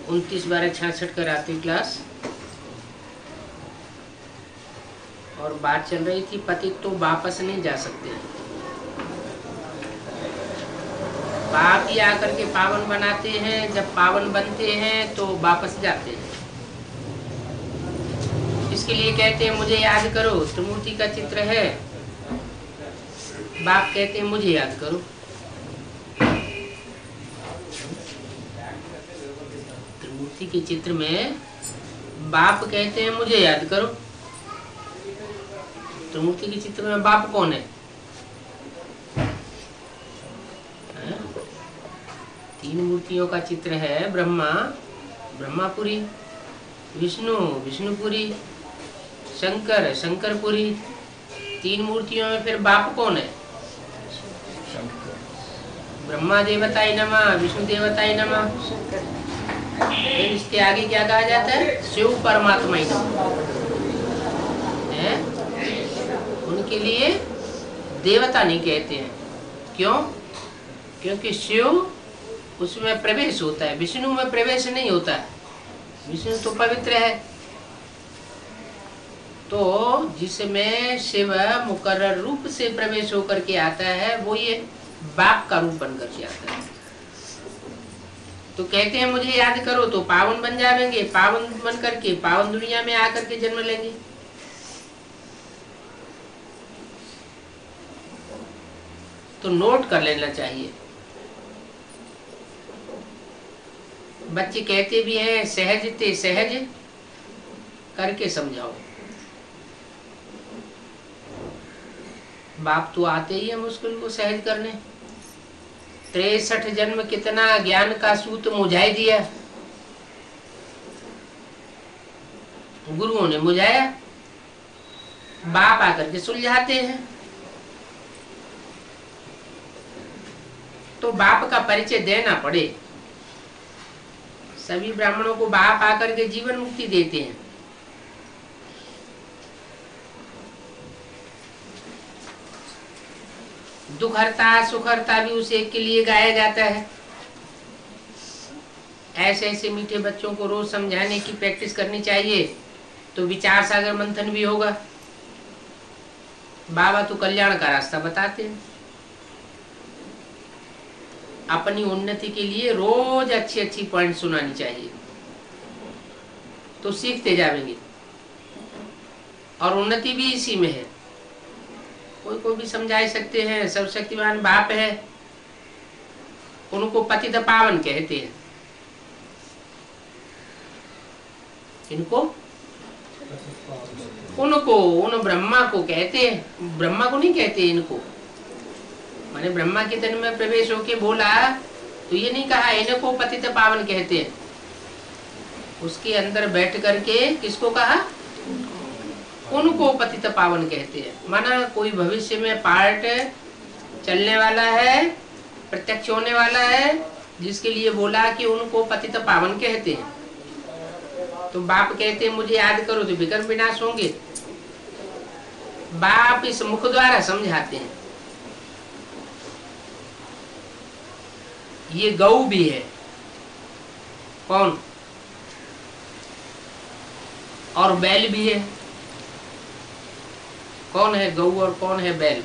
29/12/66 कराती क्लास। और बात चल रही थी पतित तो वापस नहीं जा सकते, बाप ही आकर के पावन बनाते हैं, जब पावन बनते हैं तो वापस जाते हैं। इसके लिए कहते हैं मुझे याद करो, त्रिमूर्ति का चित्र है, बाप कहते हैं मुझे याद करो। त्रिमूर्ति के चित्र में बाप कहते हैं मुझे याद करो। त्रिमूर्ति के चित्र में बाप कौन है? तीन मूर्तियों का चित्र है, ब्रह्मा ब्रह्मापुरी, विष्णु विष्णुपुरी, शंकर शंकरपुरी। तीन मूर्तियों में फिर बाप कौन है? ब्रह्मा देवताय नमः, विष्णु देवताय नमः। फिर इसके आगे क्या कहा जाता है? शिव परमात्मा ही है। उनके लिए देवता नहीं कहते हैं। क्यों? क्योंकि शिव उसमें प्रवेश होता है, विष्णु में प्रवेश नहीं होता है। विष्णु तो पवित्र है, तो जिसमें शिव मुकर्रर रूप से प्रवेश होकर के आता है वो ये बाप का रूप बन करके आता है। तो कहते हैं मुझे याद करो तो पावन बन जाएंगे, पावन बन करके पावन दुनिया में आकर के जन्म लेंगे। तो नोट कर लेना चाहिए। बच्चे कहते भी हैं सहज ते सहज करके समझाओ। बाप तो आते ही है मुश्किल को सहज करने। 63 जन्म कितना ज्ञान का सूत मुझाई दिया, गुरुओं ने मुझाया, बाप आकर के सुलझाते हैं। तो बाप का परिचय देना पड़े। सभी ब्राह्मणों को बाप आकर के जीवन मुक्ति देते हैं। दुख हरता सुख हरता भी उस एक के लिए गाया जाता है। ऐसे ऐसे मीठे बच्चों को रोज समझाने की प्रैक्टिस करनी चाहिए, तो विचार सागर मंथन भी होगा। बाबा तो कल्याण का रास्ता बताते हैं। अपनी उन्नति के लिए रोज अच्छी अच्छी पॉइंट सुनानी चाहिए, तो सीखते जाएंगे। और उन्नति भी इसी में है। कोई को भी समझा सकते हैं, सर्वशक्तिमान बाप है, उनको पतित पावन कहते हैं। इनको उनको उन ब्रह्मा को कहते हैं, ब्रह्मा को नहीं कहते इनको। मैंने ब्रह्मा के तन में प्रवेश होके बोला तो ये नहीं कहा इनको पतित पावन कहते हैं। उसके अंदर बैठ करके किसको कहा? उनको पतित पावन कहते हैं। माना कोई भविष्य में पार्ट चलने वाला है, प्रत्यक्ष होने वाला है, जिसके लिए बोला कि उनको पतित पावन कहते हैं। तो बाप कहते हैं मुझे याद करो तो विकर्म विनाश होंगे। बाप इस मुख द्वारा समझाते हैं। ये गौ भी है। कौन? और बैल भी है। कौन है गौ और कौन है बैल?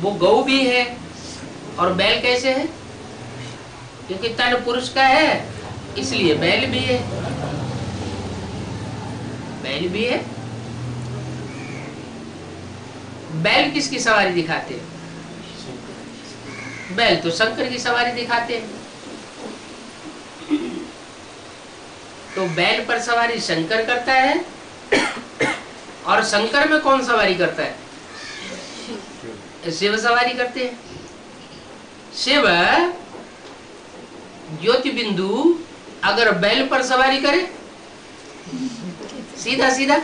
वो गौ भी है और बैल कैसे है? क्योंकि तन पुरुष का है, इसलिए बैल भी है। बैल भी है। बैल किसकी सवारी दिखाते हैं? बैल तो शंकर की सवारी दिखाते हैं। तो बैल पर सवारी शंकर करता है, और शंकर में कौन सवारी करता है? शिव सवारी करते हैं। शिव ज्योति बिंदु अगर बैल पर सवारी करे सीधा सीधा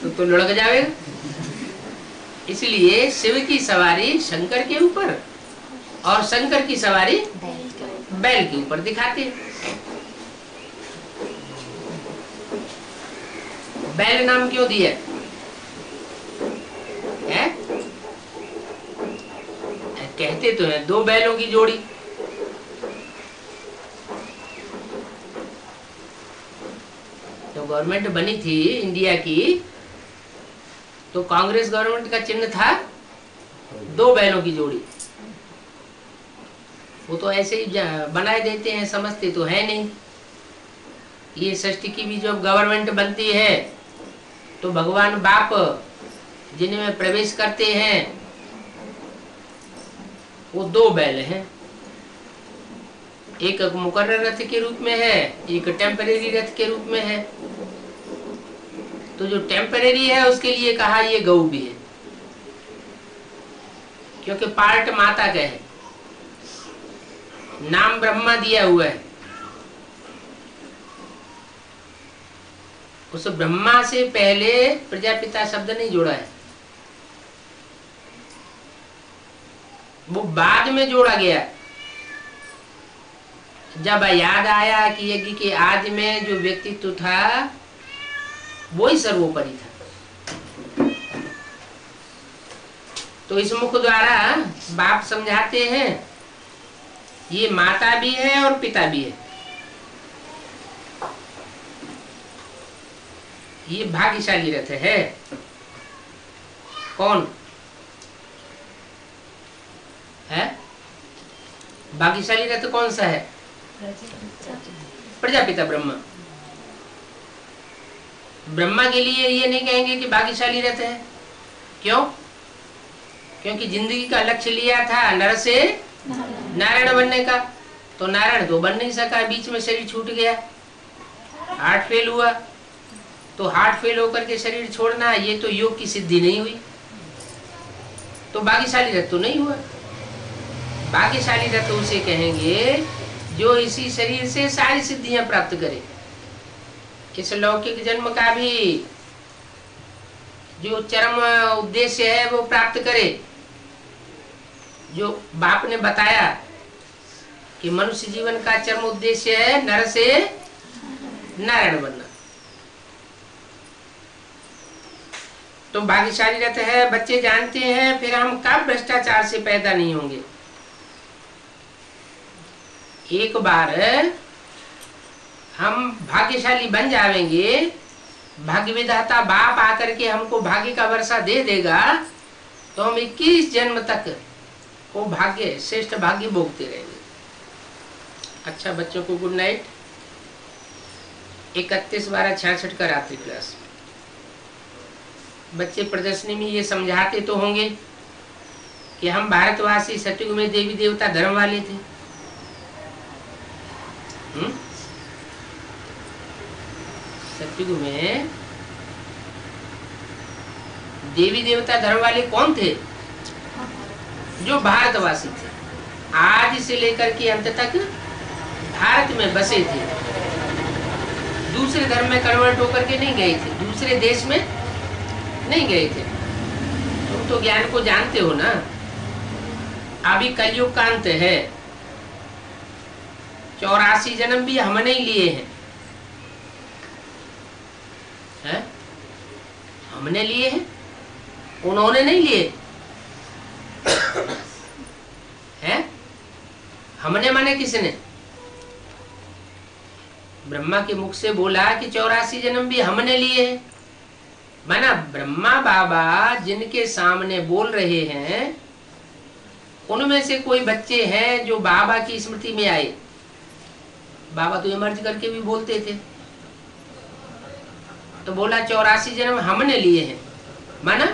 तो लुढ़क जाएगा। इसलिए शिव की सवारी शंकर के ऊपर और शंकर की सवारी बैल के ऊपर दिखाते हैं। बैल नाम क्यों दिया है? कहते तो है दो बैलों की जोड़ी, जब गवर्नमेंट बनी थी इंडिया की, तो कांग्रेस गवर्नमेंट का चिन्ह था 2 बैलों की जोड़ी। वो तो ऐसे ही बनाए देते हैं, समझते तो है नहीं। ये षष्ठी की भी जब गवर्नमेंट बनती है तो भगवान बाप जिनमें प्रवेश करते हैं वो 2 बैल हैं। एक मुकर्रर रथ के रूप में है, एक टेम्परेरी रथ के रूप में है। तो जो टेम्परेरी है उसके लिए कहा ये गऊ भी है, क्योंकि पार्ट माता का है, नाम ब्रह्मा दिया हुआ है। उस ब्रह्मा से पहले प्रजापिता शब्द नहीं जोड़ा है, वो बाद में जोड़ा गया। जब याद आया कि यज्ञ के आदि में जो व्यक्तित्व था वो ही सर्वोपरि था, तो इस मुख द्वारा बाप समझाते हैं ये माता भी है और पिता भी है। ये भाग्यशाली रथ है। कौन है भाग्यशाली रथ? कौन सा है? प्रजापिता ब्रह्मा। ब्रह्मा के लिए ये नहीं कहेंगे कि भाग्यशाली रथ है। क्यों? क्योंकि जिंदगी का लक्ष्य लिया था नर से नारायण बनने का, तो नारायण तो बन नहीं सका, बीच में शरीर छूट गया, हार्ट फेल हुआ। तो हार्ट फेल होकर के शरीर छोड़ना, ये तो योग की सिद्धि नहीं हुई, तो भाग्यशाली रथ तो नहीं हुआ। भाग्यशाली रथ उसे कहेंगे जो इसी शरीर से सारी सिद्धियां प्राप्त करे, इस लौकिक जन्म का भी जो चरम उद्देश्य है वो प्राप्त करे। जो बाप ने बताया कि मनुष्य जीवन का चरम उद्देश्य है नर से नारायण बनना, तो भाग्यशाली रथ है। बच्चे जानते हैं फिर हम कब भ्रष्टाचार से पैदा नहीं होंगे। एक बार हम भाग्यशाली बन जाएंगे, भाग्य विधाता बाप आकर के हमको भाग्य का वर्षा दे देगा, तो हम 21 जन्म तक वो भाग्य, श्रेष्ठ भाग्य भोगते रहेंगे। अच्छा बच्चों को गुड नाइट। 31/12/66 का रात्रि क्लास। बच्चे प्रदर्शनी में ये समझाते तो होंगे कि हम भारतवासी सतयुग में देवी देवता धर्म वाले थे। सतयुग में देवी देवता धर्म वाले कौन थे? जो भारतवासी थे, आज से लेकर के अंत तक भारत में बसे थे, दूसरे धर्म में कन्वर्ट होकर के नहीं गए थे, दूसरे देश में नहीं गए थे। तुम तो ज्ञान को जानते हो ना। अभी कलयुग का अंत है, 84 जन्म भी हमने ही लिए हैं, है? हमने लिए हैं, उन्होंने नहीं लिए हैं। हमने माने किसने? ब्रह्मा के मुख से बोला कि 84 जन्म भी हमने लिए हैं, माना ब्रह्मा बाबा जिनके सामने बोल रहे हैं उनमें से कोई बच्चे हैं जो बाबा की स्मृति में आए। बाबा तो इमर्ज करके भी बोलते थे, तो बोला 84 जन्म हमने लिए हैं, माना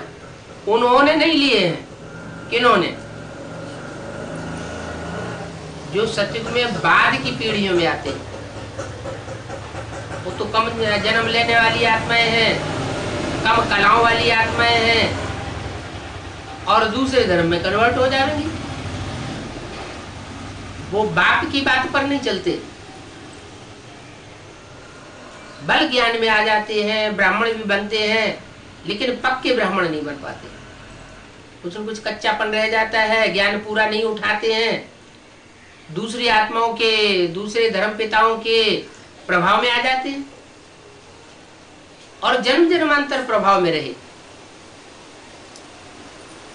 उन्होंने नहीं लिए हैं। किन्होंने? जो सतयुग में बाद की पीढ़ियों में आते हैं, वो तो कम जन्म लेने वाली आत्माएं हैं, कम कलाओं वाली आत्माएं हैं, और दूसरे धर्म में कन्वर्ट हो जाएंगी। वो बाप की बात पर नहीं चलते, बल ज्ञान में आ जाते हैं, ब्राह्मण भी बनते हैं, लेकिन पक्के ब्राह्मण नहीं बन पाते। कुछ न कुछ कच्चापन रह जाता है, ज्ञान पूरा नहीं उठाते हैं, दूसरी आत्माओं के, दूसरे धर्म पिताओं के प्रभाव में आ जाते हैं और जन्म जन्मांतर प्रभाव में रहे,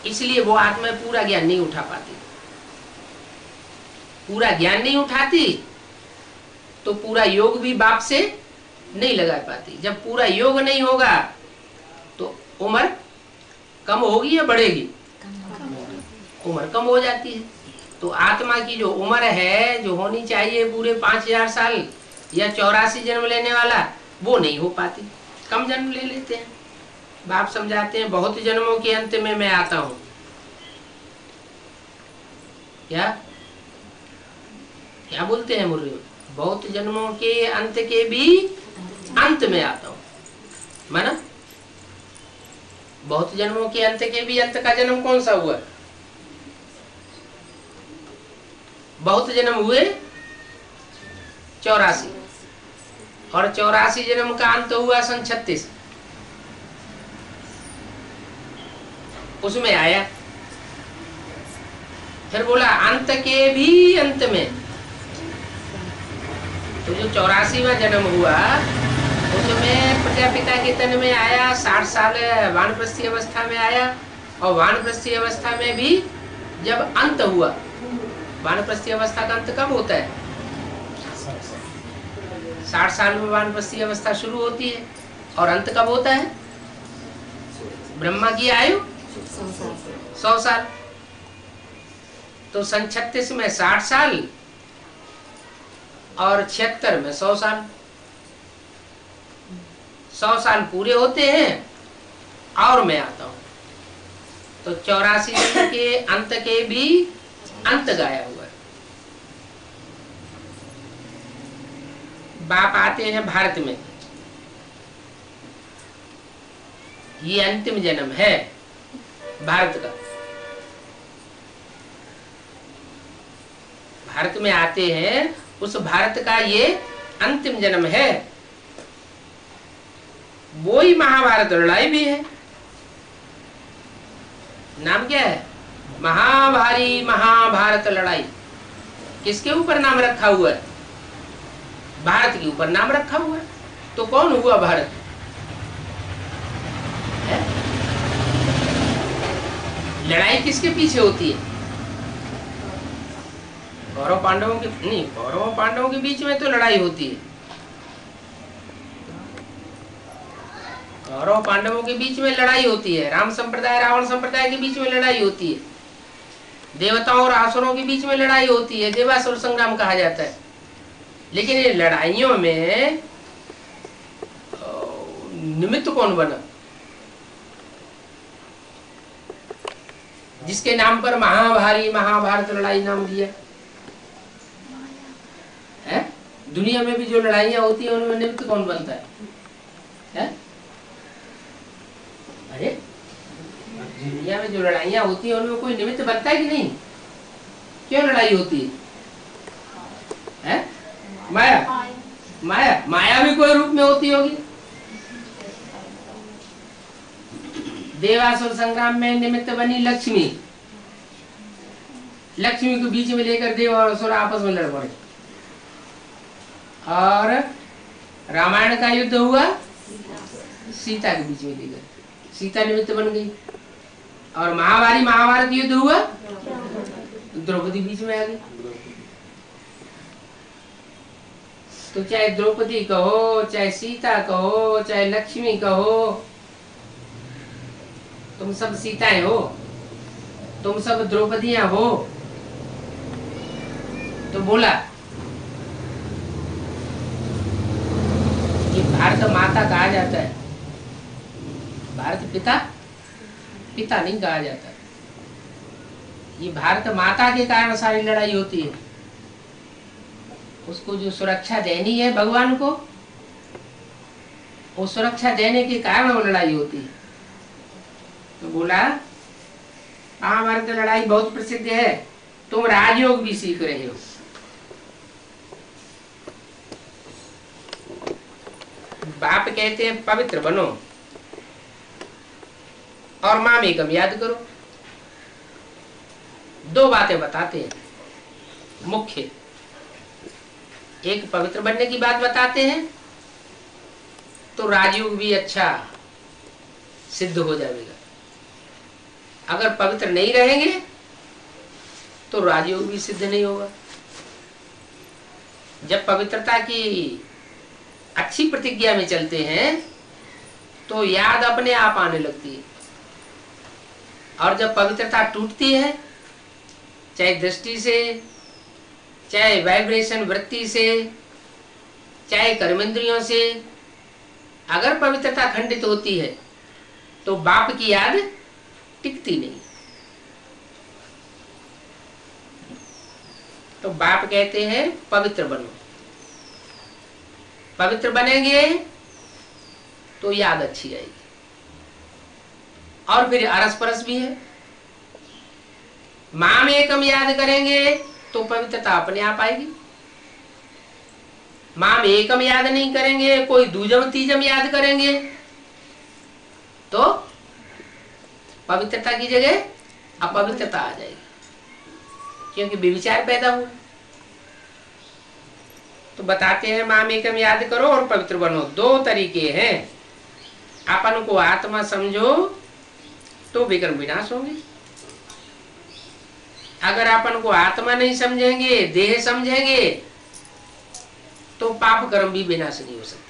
इसलिए वो आत्मा पूरा ज्ञान नहीं उठा पाती। पूरा ज्ञान नहीं उठाती तो पूरा योग भी बाप से नहीं लगा पाती। जब पूरा योग नहीं होगा तो उम्र कम होगी या बढ़ेगी? उम्र कम हो जाती है। तो आत्मा की जो उम्र है, जो होनी चाहिए पूरे 5000 साल या 84 जन्म लेने वाला, वो नहीं हो पाती, कम जन्म ले लेते हैं। बाप समझाते हैं बहुत जन्मों के अंत में मैं आता हूं। क्या क्या बोलते हैं मुरली में? बहुत जन्मों के अंत के भी अंत में आता हूं। माना बहुत जन्मों के अंत के भी अंत का जन्म कौन सा हुआ? बहुत जन्म हुए 84, और 84 जन्म का अंत हुआ सन 36। उसमें आया, फिर बोला अंत के भी अंत में। तो जो 84वां जन्म हुआ उसमें प्रजापिता के तन में आया, 60 साल वानप्रस्थी अवस्था में आया, और वानप्रस्थी अवस्था में भी जब अंत हुआ, वानप्रस्थी अवस्था का अंत कब होता है? 60 साल में वानप्रस्थी अवस्था शुरू होती है, और अंत कब होता है? ब्रह्मा की आयु 100 साल। तो सन 36 में 60 साल और 76 में 100 साल। 100 साल पूरे होते हैं और मैं आता हूं। तो 84 जन्म के अंत के भी अंत गाया हुआ है। बाप आते हैं भारत में, ये अंतिम जन्म है भारत का। भारत में आते हैं, उस भारत का ये अंतिम जन्म है। वो ही महाभारत लड़ाई भी है। नाम क्या है? महाभारी महाभारत लड़ाई। किसके ऊपर नाम रखा हुआ है? भारत के ऊपर नाम रखा हुआ है। तो कौन हुआ भारत? है? लड़ाई किसके पीछे होती है? कौरव पांडवों के नहीं, कौरव पांडवों के बीच में तो लड़ाई होती है। कौरव पांडवों के बीच में लड़ाई होती है। राम संप्रदाय रावण संप्रदाय के बीच में लड़ाई होती है। देवताओं और असुरों के बीच में लड़ाई होती है, देवासुर संग्राम कहा जाता है। लेकिन ये लड़ाइयों में निमित्त कौन बना? जिसके नाम पर महाभारी महाभारत लड़ाई नाम दिया है। दुनिया में भी जो लड़ाइयां होती है उनमें निमित्त कौन बनता है? अरे दुनिया में जो लड़ाइयां होती है उनमें कोई निमित्त बनता है कि नहीं? क्यों लड़ाई होती है? माया माया माया भी कोई रूप में होती होगी। देवासुर संग्राम में निमित्त बनी लक्ष्मी। लक्ष्मी को बीच में लेकर देव और असुर आपस में लड़ पड़े, और रामायण का युद्ध हुआ सीता के बीच में लेकर, सीता निमित्त बन गई। और महाभारी महाभारत युद्ध हुआ, द्रौपदी बीच में आ गई। तो चाहे द्रौपदी कहो, चाहे सीता कहो, चाहे लक्ष्मी कहो, तुम सब सीताएं हो, तुम सब द्रौपदियां हो। तो बोला ये भारत माता कहा जाता है, भारत पिता पिता नहीं कहा जाता। ये भारत माता के कारण सारी लड़ाई होती है। उसको जो सुरक्षा देनी है भगवान को, वो सुरक्षा देने के कारण वो लड़ाई होती है। तो बोला महाभारत लड़ाई बहुत प्रसिद्ध है, तुम राजयोग भी सीख रहे हो। बाप कहते हैं पवित्र बनो और मामेकम याद करो। दो बातें बताते हैं मुख्य। एक पवित्र बनने की बात बताते हैं, तो राजयोग भी अच्छा सिद्ध हो जाएगा। अगर पवित्र नहीं रहेंगे तो राजयोग भी सिद्ध नहीं होगा। जब पवित्रता की अच्छी प्रतिज्ञा में चलते हैं तो याद अपने आप आने लगती है। और जब पवित्रता टूटती है, चाहे दृष्टि से, चाहे वाइब्रेशन वृत्ति से, चाहे कर्मेंद्रियों से, अगर पवित्रता खंडित होती है तो बाप की याद टिकती नहीं। तो बाप कहते हैं पवित्र बनो। पवित्र बनेंगे तो याद अच्छी आएगी। और फिर अरस परस भी है, माम एकम याद करेंगे तो पवित्रता अपने आप आएगी। माम एकम याद नहीं करेंगे, कोई दूजम तीजम याद करेंगे तो पवित्रता की जगह अपवित्रता आ जाएगी, क्योंकि विचार पैदा हुआ। तो बताते हैं माम एकम याद करो और पवित्र बनो। दो तरीके हैं, अपन को आत्मा समझो तो विक्रम विनाश होंगे। अगर अपन को आत्मा नहीं समझेंगे, देह समझेंगे, तो पाप कर्म भी विनाश नहीं हो सकते।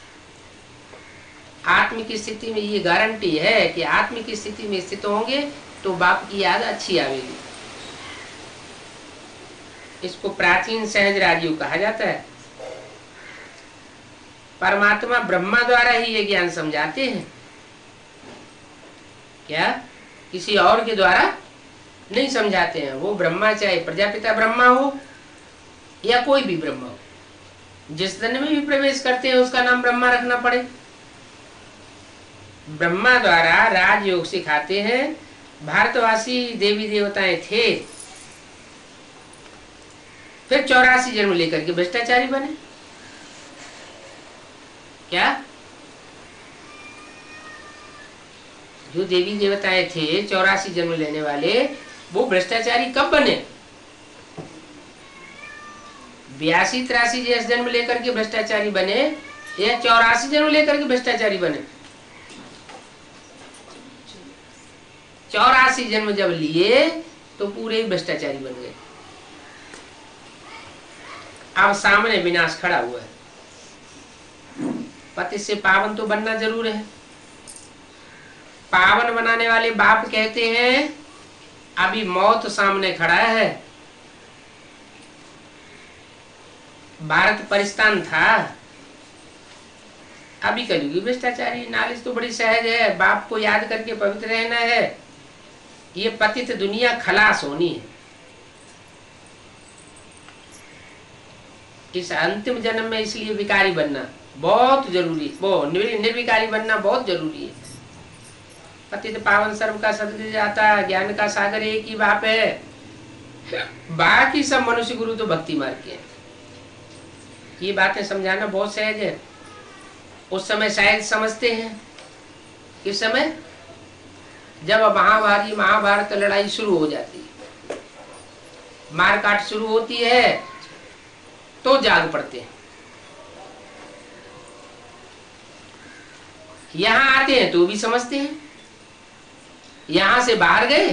आत्म की स्थिति में ये गारंटी है कि आत्म की स्थिति में स्थित होंगे तो बाप की याद अच्छी आवेगी। इसको प्राचीन सहज राजयोग कहा जाता है। परमात्मा ब्रह्मा द्वारा ही ये ज्ञान समझाते हैं, क्या किसी और के द्वारा नहीं समझाते हैं। वो ब्रह्मा, चाहे प्रजापिता ब्रह्मा हो या कोई भी ब्रह्मा हो, जिस धन में भी प्रवेश करते हैं उसका नाम ब्रह्मा रखना पड़े। ब्रह्मा द्वारा राजयोग सिखाते हैं। भारतवासी देवी देवताएं थे, फिर 84 जन्म लेकर के भ्रष्टाचारी बने। क्या जो देवी देवताएं थे 84 जन्म लेने वाले, वो भ्रष्टाचारी कब बने? 82-83 जैसे जन्म लेकर के भ्रष्टाचारी बने या 84 जन्म लेकर के भ्रष्टाचारी बने? 84 जन्म जब लिए तो पूरे भ्रष्टाचारी बन गए। अब सामने विनाश खड़ा हुआ है। पति से पावन तो बनना जरूर है। पावन बनाने वाले बाप कहते हैं अभी मौत सामने खड़ा है। भारत परिस्तान था, अभी कलयुगी भ्रष्टाचारी। नालिश तो बड़ी सहज है, बाप को याद करके पवित्र रहना है। ये पतित दुनिया खलास होनी है। इस अंतिम जन्म में इसलिए विकारी बनना बहुत जरूरी, वो निर्विकारी बनना बहुत जरूरी है। पतित पावन सर्व का सदगति जाता, ज्ञान का सागर एक ही बाप है। बाकी सब मनुष्य गुरु तो भक्ति मार्ग के हैं। ये बातें समझाना बहुत सहज है। उस समय शायद समझते हैं। किस समय? जब महाभारत लड़ाई शुरू हो जाती है, मारकाट शुरू होती है, तो जाग पड़ते हैं। यहां आते हैं तो भी समझते हैं। यहां से बाहर गए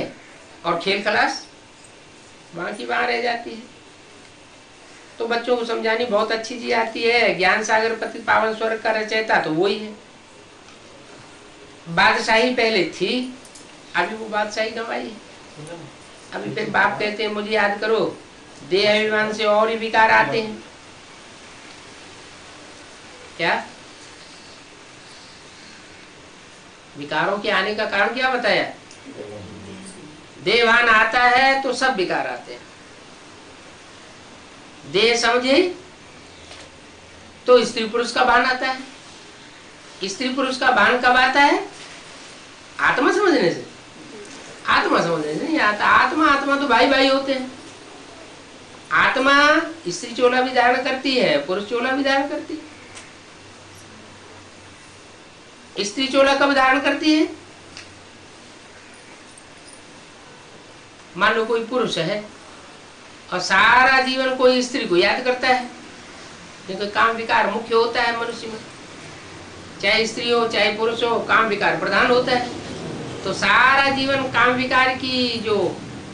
और खेल खलास, वहां की वहां रह जाती है। तो बच्चों को समझानी बहुत अच्छी चीज आती है। ज्ञान सागर पति पावन स्वर्ग का रचयिता तो वही है। बादशाही पहले थी, अभी वो बादशाही गंवाई है। अभी फिर बाप कहते हैं मुझे याद करो। देह अभिमान से और ही विकार आते हैं। क्या विकारों के आने का कारण क्या बताया? देहभान आता है तो सब विकार आते हैं। देह समझे तो स्त्री पुरुष का भान आता है। स्त्री पुरुष का भान कब आता है? आत्मा समझने से। आत्मा समझने से नहीं आता। आत्मा तो भाई भाई होते हैं। आत्मा स्त्री चोला भी धारण करती है, पुरुष चोला भी धारण करती है। स्त्री चोला कब धारण करती है? मान लो कोई पुरुष है और सारा जीवन कोई स्त्री को याद करता है, क्योंकि काम विकार मुख्य होता है मनुष्य में। चाहे स्त्री हो चाहे पुरुष हो, काम विकार प्रधान होता है। तो सारा जीवन काम विकार की जो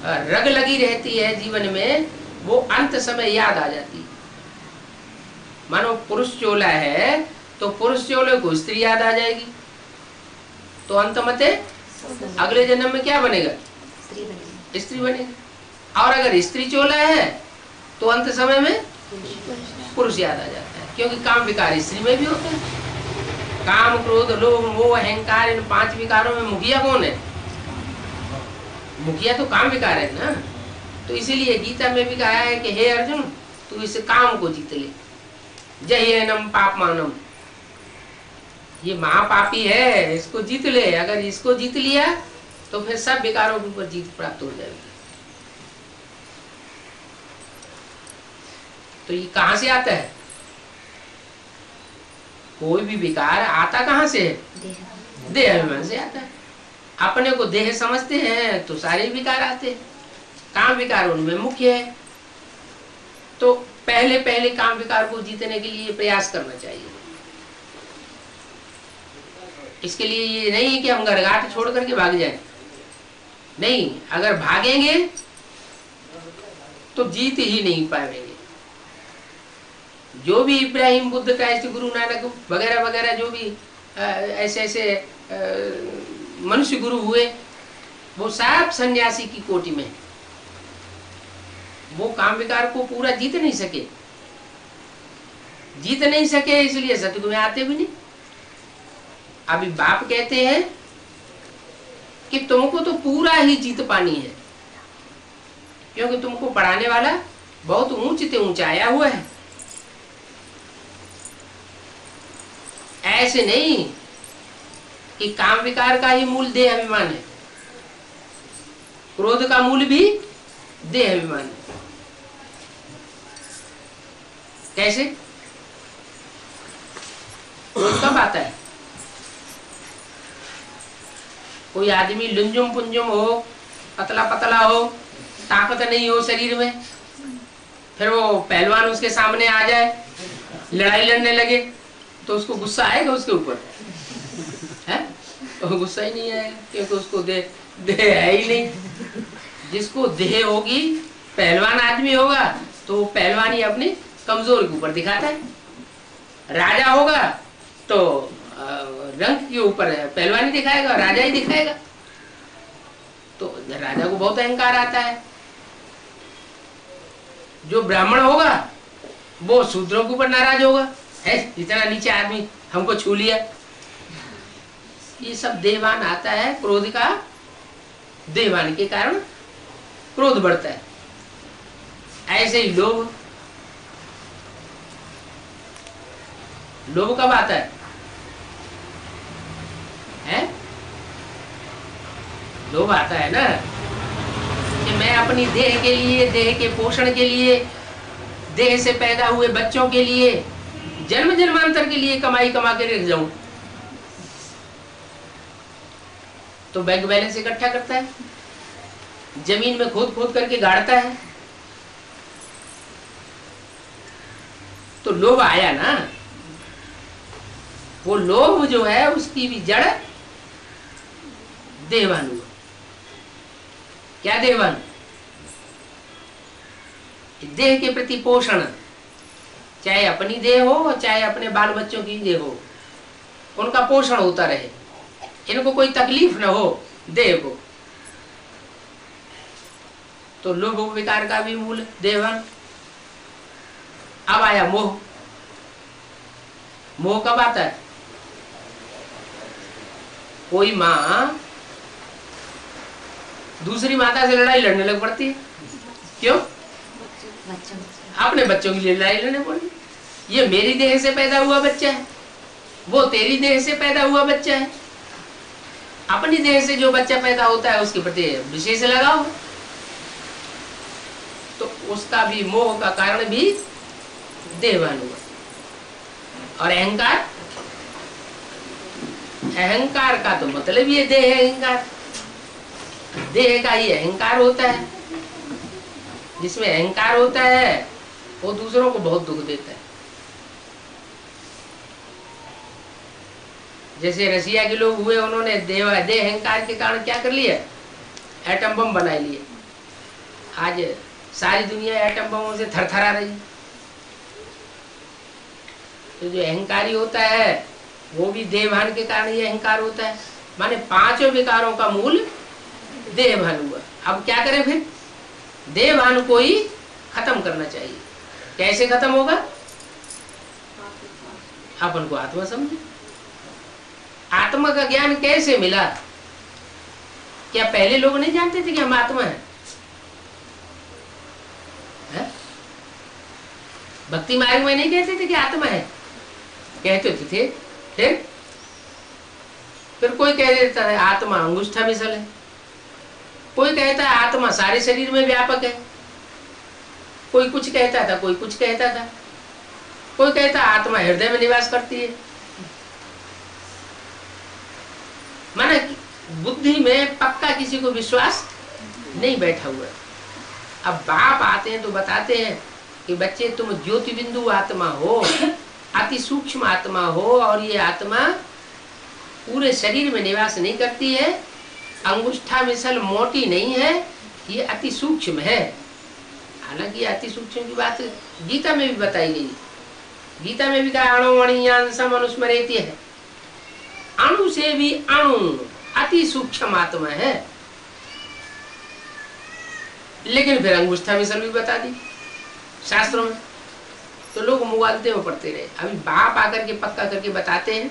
रग लगी रहती है जीवन में, वो अंत समय याद आ जाती है। मानो पुरुष चोला है तो पुरुष चोले को स्त्री याद आ जाएगी, तो अंतमते अगले जन्म में क्या बनेगा? स्त्री बनेगा। और अगर स्त्री चोला है तो अंत समय में पुरुष याद आ जाता है, क्योंकि काम विकार स्त्री में भी होता है। काम, क्रोध, लोभ, मोह, अहंकार, इन 5 विकारों में मुखिया कौन है? मुखिया तो काम विकार है ना। तो इसीलिए गीता में भी कहा है कि हे अर्जुन, तू इस काम को जीत ले। जह्यनम पापमानम, ये महापापी है, इसको जीत ले। अगर इसको जीत लिया तो फिर सब विकारों के ऊपर जीत प्राप्त हो जाएगी। तो ये कहां से आता है? कोई भी विकार आता कहां से है? देह अभिमान से आता है। अपने को देह समझते हैं तो सारे विकार आते हैं। काम विकार उनमें मुख्य है। तो पहले पहले काम विकार को जीतने के लिए प्रयास करना चाहिए। इसके लिए ये नहीं कि हम घरघाट छोड़ करके भाग जाएं। नहीं, अगर भागेंगे तो जीत ही नहीं पाएंगे। जो भी इब्राहिम, बुद्ध, क्राइस्ट, गुरु नानक वगैरह वगैरह जो भी ऐसे ऐसे मनुष्य गुरु हुए, वो सब सन्यासी की कोटि में। वो काम विकार को पूरा जीत नहीं सके, इसलिए सतयुग में आते भी नहीं। अभी बाप कहते हैं कि तुमको तो पूरा ही जीत पानी है, क्योंकि तुमको पढ़ाने वाला बहुत ऊंच से ऊंचा आया हुआ है। ऐसे नहीं कि काम विकार का ही मूल देह अभिमान है, क्रोध का मूल भी देह अभिमान है। कैसे? क्रोध कब आता है? कोई आदमी लुंजुम पुंजुम हो, पतला पतला हो, ताकत नहीं हो शरीर में, फिर वो पहलवान उसके सामने आ जाए, लड़ाई लड़ने लगे, तो उसको गुस्सा आएगा उसके ऊपर? है? तो गुस्सा ही नहीं आएगा, क्योंकि उसको देह है ही नहीं। जिसको देह होगी, पहलवान आदमी होगा, तो वो पहलवानी अपनी कमजोरी के ऊपर दिखाता है। राजा होगा तो रंग के ऊपर पहलवानी दिखाएगा, राजा ही दिखाएगा। तो राजा को बहुत अहंकार आता है। जो ब्राह्मण होगा वो शूद्रों के ऊपर नाराज होगा, है इतना नीचे आदमी हमको छू लिया। ये सब देहवान आता है, क्रोध का देहवान के कारण क्रोध बढ़ता है। ऐसे ही लोभ कब आता है? लोभ आता है ना कि मैं अपनी देह के लिए, देह के पोषण के लिए, देह से पैदा हुए बच्चों के लिए, जन्म जन्मांतर के लिए कमाई कमा के रख जाऊं। तो बैंक बैलेंस इकट्ठा करता है, जमीन में खोद खोद करके गाड़ता है। तो लोभ आया ना। वो लोभ जो है उसकी भी जड़ देहवान हुआ। क्या देहवान? देह के प्रति पोषण, चाहे अपनी देह हो चाहे अपने बाल बच्चों की देह हो, उनका पोषण होता रहे, इनको कोई तकलीफ न हो देह को। तो लोभ विकार का भी मूल देहवान। अब आया मोह। मोह कब आता है? कोई माँ दूसरी माता से लड़ाई लड़ने लग पड़ती है। क्यों? अपने बच्चों के लिए लड़ाई लड़ने पड़ी। ये मेरी देह से पैदा हुआ बच्चा है, वो तेरी देह से पैदा हुआ बच्चा है। अपनी देह से जो बच्चा पैदा होता है उसके प्रति विशेष लगाव, तो उसका भी मोह का कारण भी देहवान हुआ। और अहंकार, अहंकार का तो मतलब ये देह है। अहंकार देह का ही अहंकार होता है। जिसमें अहंकार होता है वो दूसरों को बहुत दुख देता है। जैसे रसिया के लोग हुए, उन्होंने देह अहंकार के कारण क्या कर लिया? एटम बम बना लिए। आज सारी दुनिया एटम बमों से थरथरा रही। तो जो अहंकारी होता है वो भी देहभान के कारण ये अहंकार होता है। माने पांचों विकारों का मूल देहभान हुआ। अब क्या करें फिर? देहभान को ही खत्म करना चाहिए। कैसे खत्म होगा? अपन को आत्मा समझे। आत्मा का ज्ञान कैसे मिला? क्या पहले लोग नहीं जानते थे कि हम आत्मा हैं? भक्ति मार्ग में नहीं कहते थे कि आत्मा है? कहते तो थे। फिर कोई कह देता है आत्मा अंगुष्ठा मिसल है, कोई कहता है आत्मा सारे शरीर में व्यापक है, कोई कुछ कहता था, कोई कुछ कहता था, कोई कहता आत्मा हृदय में निवास करती है। माना बुद्धि में पक्का किसी को विश्वास नहीं बैठा हुआ। अब बाप आते हैं तो बताते हैं कि बच्चे तुम ज्योति बिंदु आत्मा हो, अति सूक्ष्म आत्मा हो, और ये आत्मा पूरे शरीर में निवास नहीं करती है, अंगुष्ठा मिसल मोटी नहीं है, ये अति सूक्ष्म है। हालांकि अति सूक्ष्म की बात गीता में भी बताई गई। गीता में भी कहा अणुमणियांशम अनुस्मरेति है, अणु से भी अणु अति सूक्ष्म आत्मा है। लेकिन फिर अंगुष्ठा मिसल भी बता दी शास्त्रों में, तो लोग मुगालते में पढ़ते रहे। अभी बाप आकर के पक्का करके बताते हैं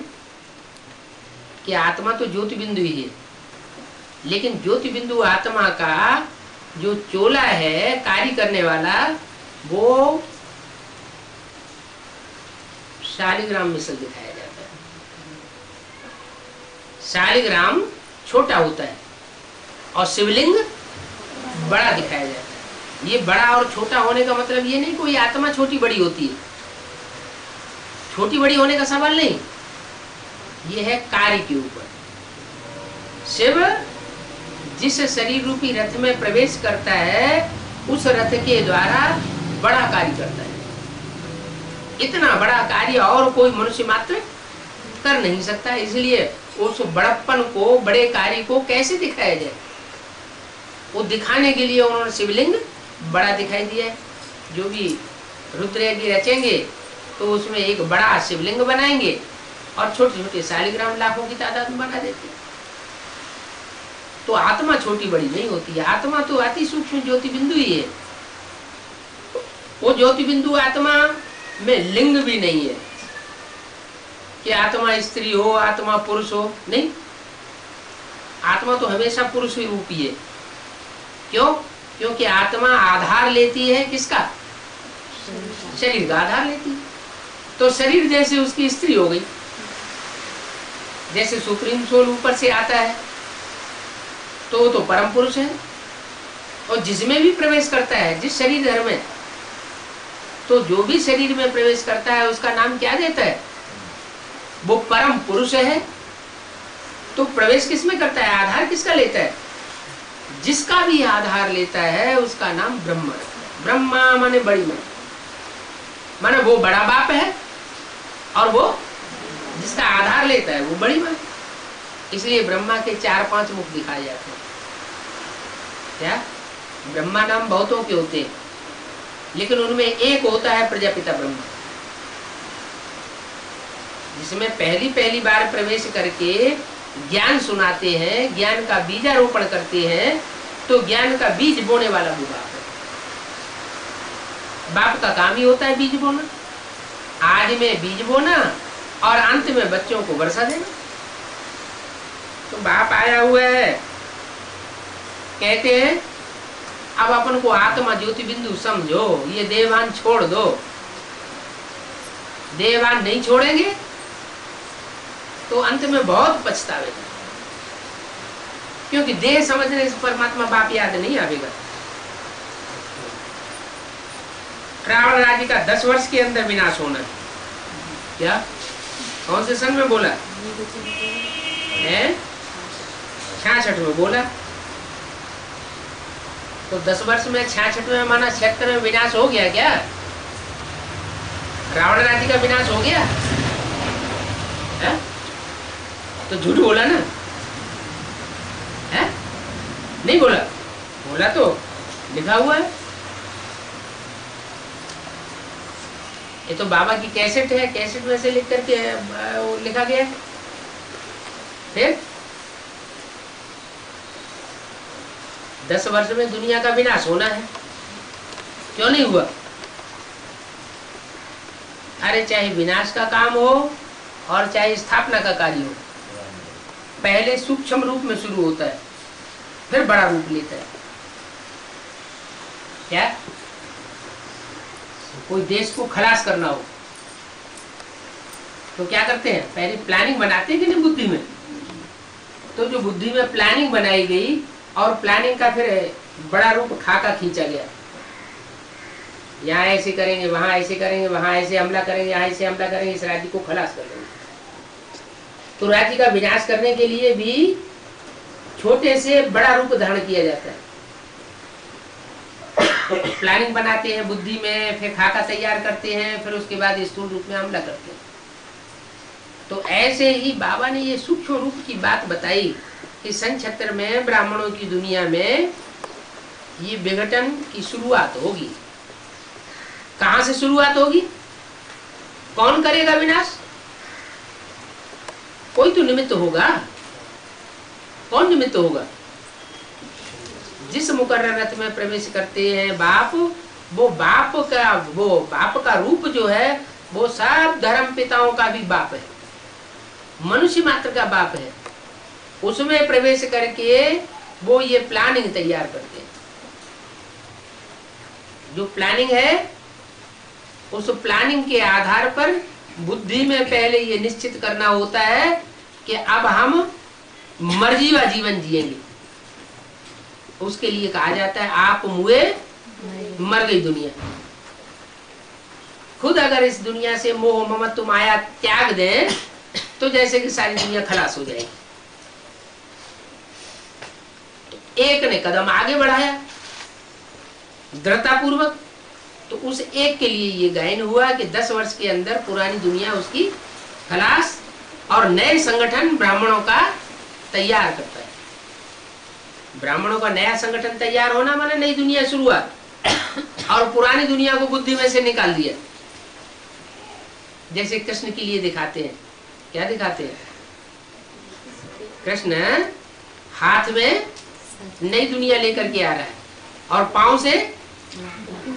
कि आत्मा तो ज्योति बिंदु ही है, लेकिन ज्योति बिंदु आत्मा का जो चोला है कार्य करने वाला, वो शालिग्राम मिसल दिखाया जाता है। शालिग्राम छोटा होता है और शिवलिंग बड़ा दिखाया जाता है। ये बड़ा और छोटा होने का मतलब ये नहीं कोई आत्मा छोटी बड़ी होती है, छोटी बड़ी होने का सवाल नहीं, ये है कार्य के ऊपर। शिव जिस शरीर रूपी रथ में प्रवेश करता है, उस रथ के द्वारा बड़ा कार्य करता है। इतना बड़ा कार्य और कोई मनुष्य मात्र कर नहीं सकता, इसलिए उस बड़प्पन को, बड़े कार्य को कैसे दिखाया जाए, वो दिखाने के लिए उन्होंने शिवलिंग बड़ा दिखाई दिया है। जो भी रुद्रयज्ञ रचेंगे तो उसमें एक बड़ा शिवलिंग बनाएंगे और छोटे छोटे शालिग्राम लाखों की तादाद में बना देते हैं। तो आत्मा छोटी बड़ी नहीं होती है, आत्मा तो अति सूक्ष्म ज्योति बिंदु ही है। वो ज्योति बिंदु आत्मा में लिंग भी नहीं है कि आत्मा स्त्री हो, आत्मा पुरुष हो, नहीं। आत्मा तो हमेशा पुरुष ही रूपी है। क्यों? क्योंकि आत्मा आधार लेती है किसका? शरीर का आधार लेती है। तो शरीर जैसे उसकी स्त्री हो गई, जैसे सुप्रीम सोल ऊपर से आता है तो वो तो परम पुरुष है, और जिसमें भी प्रवेश करता है, जिस शरीर धर्म में, तो जो भी शरीर में प्रवेश करता है उसका नाम क्या देता है? वो परम पुरुष है। तो प्रवेश किसमें करता है? आधार किसका लेता है? जिसका भी आधार लेता है उसका नाम ब्रह्मा। ब्रह्मा माने बड़ी मां, माने वो बड़ा बाप है, और वो जिसका आधार लेता है वो बड़ी मां। इसलिए ब्रह्मा के 4-5 मुख दिखाए जाते हैं। क्या? ब्रह्मा नाम बहुतों के होते हैं, लेकिन उनमें एक होता है प्रजापिता ब्रह्मा, जिसमें पहली बार प्रवेश करके ज्ञान सुनाते हैं, ज्ञान का बीजारोपण करते हैं। तो ज्ञान का बीज बोने वाला वो बाप है। बाप का काम ही होता है बीज बोना, आज में बीज बोना और अंत में बच्चों को वर्षा देना। तो बाप आया हुआ है, कहते हैं अब अपन को आत्मा ज्योति बिंदु समझो, ये देवान छोड़ दो। देवान नहीं छोड़ेंगे तो अंत में बहुत पछतावेगा, क्योंकि देह समझने से परमात्मा बाप याद नहीं आवेगा। रावण राज्य का 10 वर्ष के अंदर विनाश होना है। क्या? कौन से सन में बोला है? 66 में बोला। तो 10 वर्ष में 66 में माना 76 में विनाश हो गया क्या? रावण राज्य का विनाश हो गया है? तो झूठ बोला ना है? नहीं बोला, बोला तो लिखा हुआ है। ये तो बाबा की कैसेट है, कैसेट में से लिख करके वो लिखा गया है। फिर 10 वर्ष में दुनिया का विनाश होना है, क्यों नहीं हुआ? अरे चाहे विनाश का काम हो और चाहे स्थापना का कार्य हो, पहले सूक्ष्म रूप में शुरू होता है, फिर बड़ा रूप लेता है। क्या? कोई देश को खलास करना हो तो क्या करते हैं? पहले प्लानिंग बनाते हैं कि नहीं बुद्धि में? तो जो बुद्धि में प्लानिंग बनाई गई और प्लानिंग का फिर बड़ा रूप खाका खींचा गया, यहाँ ऐसे करेंगे, वहां ऐसे करेंगे, वहां ऐसे हमला करेंगे, यहाँ ऐसे हमला करेंगे, इस राज्य को खलास कर देंगे। तो राज्य का विनाश करने के लिए भी छोटे से बड़ा रूप धारण किया जाता है। प्लानिंग बनाते हैं बुद्धि में, फिर खाका तैयार करते हैं, फिर उसके बाद स्थूल रूप में हमला करते हैं। तो ऐसे ही बाबा ने ये सूक्ष्म रूप की बात बताई कि सन 76 में ब्राह्मणों की दुनिया में ये विघटन की शुरुआत होगी। कहां से शुरुआत होगी? कौन करेगा विनाश? कोई तो निमित्त होगा। कौन निमित्त होगा? जिस मुकर्रर रथ में प्रवेश करते हैं बाप, वो बाप का रूप जो है वो सब धर्म पिताओं का भी बाप है, मनुष्य मात्र का बाप है। उसमें प्रवेश करके वो ये प्लानिंग तैयार करते हैं। जो प्लानिंग है उस प्लानिंग के आधार पर बुद्धि में पहले ये निश्चित करना होता है कि अब हम मर्जीवा जीवन जिएंगे। उसके लिए कहा जाता है आप मुए मर गई दुनिया। खुद अगर इस दुनिया से मोह ममत्व माया त्याग दें तो जैसे कि सारी दुनिया खलास हो जाएगी। तो एक ने कदम आगे बढ़ाया दृढ़ता पूर्वक, तो उस एक के लिए ये गायन हुआ कि 10 वर्ष के अंदर पुरानी दुनिया उसकी खलास और नए संगठन ब्राह्मणों का तैयार करता है। ब्राह्मणों का नया संगठन तैयार होना माने नई दुनिया शुरुआत, और पुरानी दुनिया को बुद्धि में से निकाल दिया। जैसे कृष्ण के लिए दिखाते हैं, क्या दिखाते हैं? कृष्ण हाथ में नई दुनिया लेकर के आ रहा है और पांव से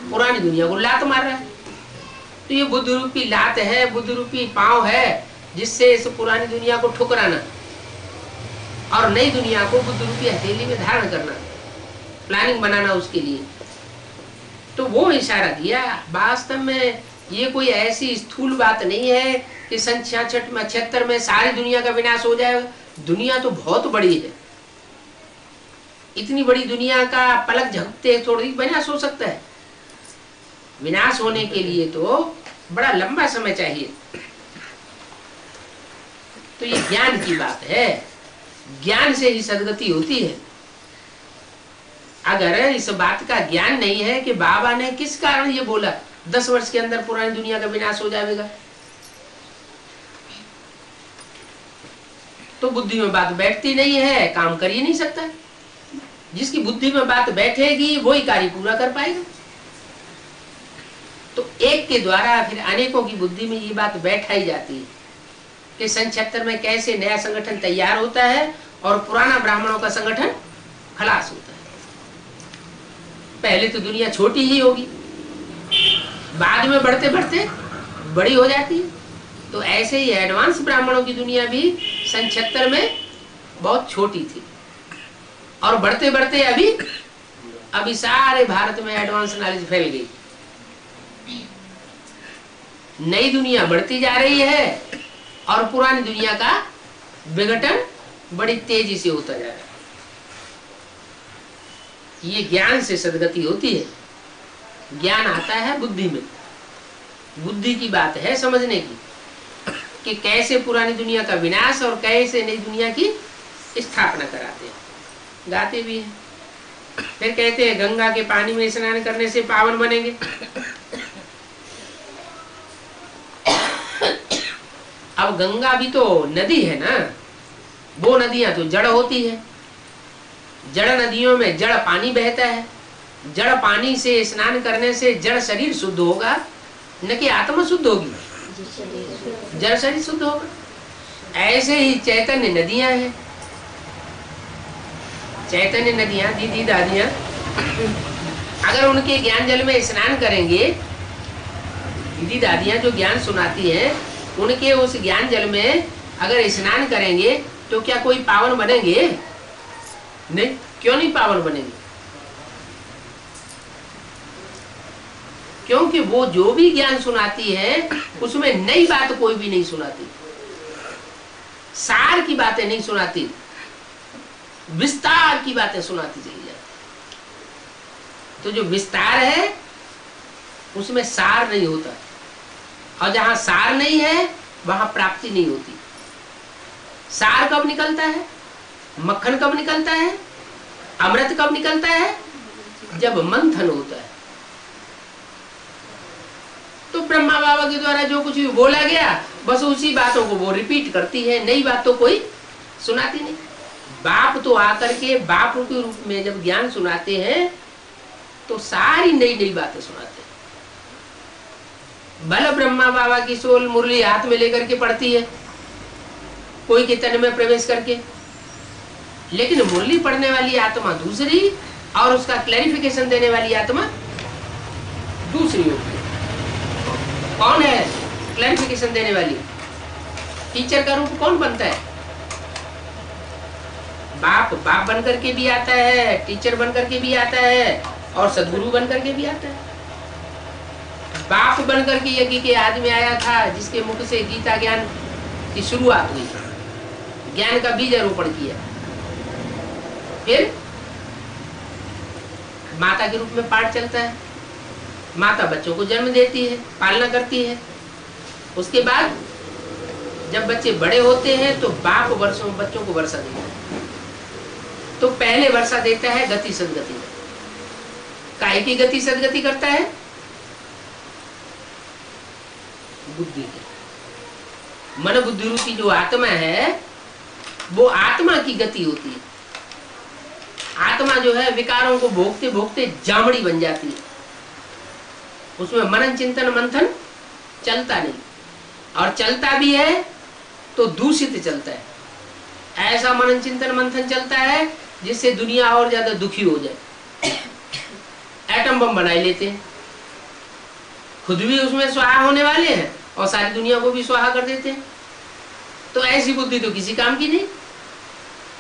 पुरानी दुनिया को लात मार रहा है। तो ये बुद्ध रूपी लात है, बुद्ध रूपी पांव है, जिससे इस पुरानी दुनिया को ठुकराना और नई दुनिया को बुद्ध रूपी हथेली में धारण करना, प्लानिंग बनाना उसके लिए। तो वो इशारा दिया। वास्तव में ये कोई ऐसी स्थूल बात नहीं है कि सन 76 में सारी दुनिया का विनाश हो जाएगा। दुनिया तो बहुत बड़ी है, इतनी बड़ी दुनिया का पलक झपकते थोड़ी विनाश हो सकता है। विनाश होने के लिए तो बड़ा लंबा समय चाहिए। तो ये ज्ञान की बात है, ज्ञान से ही सदगति होती है। अगर इस बात का ज्ञान नहीं है कि बाबा ने किस कारण ये बोला 10 वर्ष के अंदर पुरानी दुनिया का विनाश हो जाएगा, तो बुद्धि में बात बैठती नहीं है, काम कर ही नहीं सकता। जिसकी बुद्धि में बात बैठेगी वही कार्य पूरा कर पाएगा। तो एक के द्वारा फिर अनेकों की बुद्धि में ये बात बैठाई जाती है कि सन 76 में कैसे नया संगठन तैयार होता है और पुराना ब्राह्मणों का संगठन खलास होता है। पहले तो दुनिया छोटी ही होगी, बाद में बढ़ते बढ़ते बड़ी हो जाती है। तो ऐसे ही एडवांस ब्राह्मणों की दुनिया भी सन 76 में बहुत छोटी थी और बढ़ते बढ़ते अभी सारे भारत में एडवांस नॉलेज फैल गई। नई दुनिया बढ़ती जा रही है और पुरानी दुनिया का विघटन बड़ी तेजी से होता जा रहा है। ये ज्ञान से सदगति होती है। ज्ञान आता है बुद्धि में। बुद्धि की बात है समझने की कि कैसे पुरानी दुनिया का विनाश और कैसे नई दुनिया की स्थापना कराते हैं। गाते भी हैं, फिर कहते हैं गंगा के पानी में स्नान करने से पावन बनेंगे। अब गंगा भी तो नदी है ना, वो नदियां तो जड़ होती है। जड़ नदियों में जड़ पानी बहता है। जड़ पानी से स्नान करने से जड़ शरीर शुद्ध होगा न कि आत्मा शुद्ध होगी, जड़ शरीर शुद्ध होगा। ऐसे ही चैतन्य नदियां हैं, चैतन्य नदियां, दीदी दादियां, अगर उनके ज्ञान जल में स्नान करेंगे, दीदी दादियां जो ज्ञान सुनाती हैं, उनके उस ज्ञान जल में अगर स्नान करेंगे तो क्या कोई पावन बनेंगे? नहीं। क्यों नहीं पावन बनेंगे? क्योंकि वो जो भी ज्ञान सुनाती है उसमें नई बात कोई भी नहीं सुनाती, सार की बातें नहीं सुनाती, विस्तार की बातें सुनाती चली जाती। तो जो विस्तार है उसमें सार नहीं होता, और जहां सार नहीं है वहां प्राप्ति नहीं होती। सार कब निकलता है? मक्खन कब निकलता है? अमृत कब निकलता है? जब मंथन होता है। तो ब्रह्मा बाबा के द्वारा जो कुछ भी बोला गया, बस उसी बातों को वो रिपीट करती है, नई बात तो कोई सुनाती नहीं। बाप तो आकर के बाप के रूप में जब ज्ञान सुनाते हैं तो सारी नई नई बातें सुनाते हैं। भले ब्रह्मा बाबा की सोल मुरली हाथ में लेकर के पढ़ती है, कोई के तन में प्रवेश करके, लेकिन मुरली पढ़ने वाली आत्मा दूसरी और उसका क्लैरिफिकेशन देने वाली आत्मा दूसरी होती है। कौन है क्लैरिफिकेशन देने वाली? टीचर का रूप कौन बनता है? बाप बाप बनकर के भी आता है, टीचर बनकर के भी आता है, और सदगुरु बनकर के भी आता है। बाप बनकर के यज्ञ के आदि में आया था, जिसके मुख से गीता ज्ञान की शुरुआत हुई, ज्ञान का बीज आरोपण किया। फिर माता के रूप में पाठ चलता है, माता बच्चों को जन्म देती है, पालना करती है। उसके बाद जब बच्चे बड़े होते हैं तो बाप वर्षों बच्चों को वर्षा देता है। तो पहले वर्षा देता है गति सदगति। काहे की गति सदगति करता है? बुद्धि की। मन बुद्धि रूपी जो आत्मा है वो आत्मा की गति होती है। आत्मा जो है विकारों को भोगते भोगते जामड़ी बन जाती है, उसमें मनन चिंतन मंथन चलता नहीं, और चलता भी है तो दूषित चलता है। ऐसा मनन चिंतन मंथन चलता है जिससे दुनिया और ज्यादा दुखी हो जाए। एटम बम बनाए लेते हैं, खुद भी उसमें स्वाहा होने वाले हैं और सारी दुनिया को भी स्वाहा कर देते हैं। तो ऐसी बुद्धि तो किसी काम की नहीं।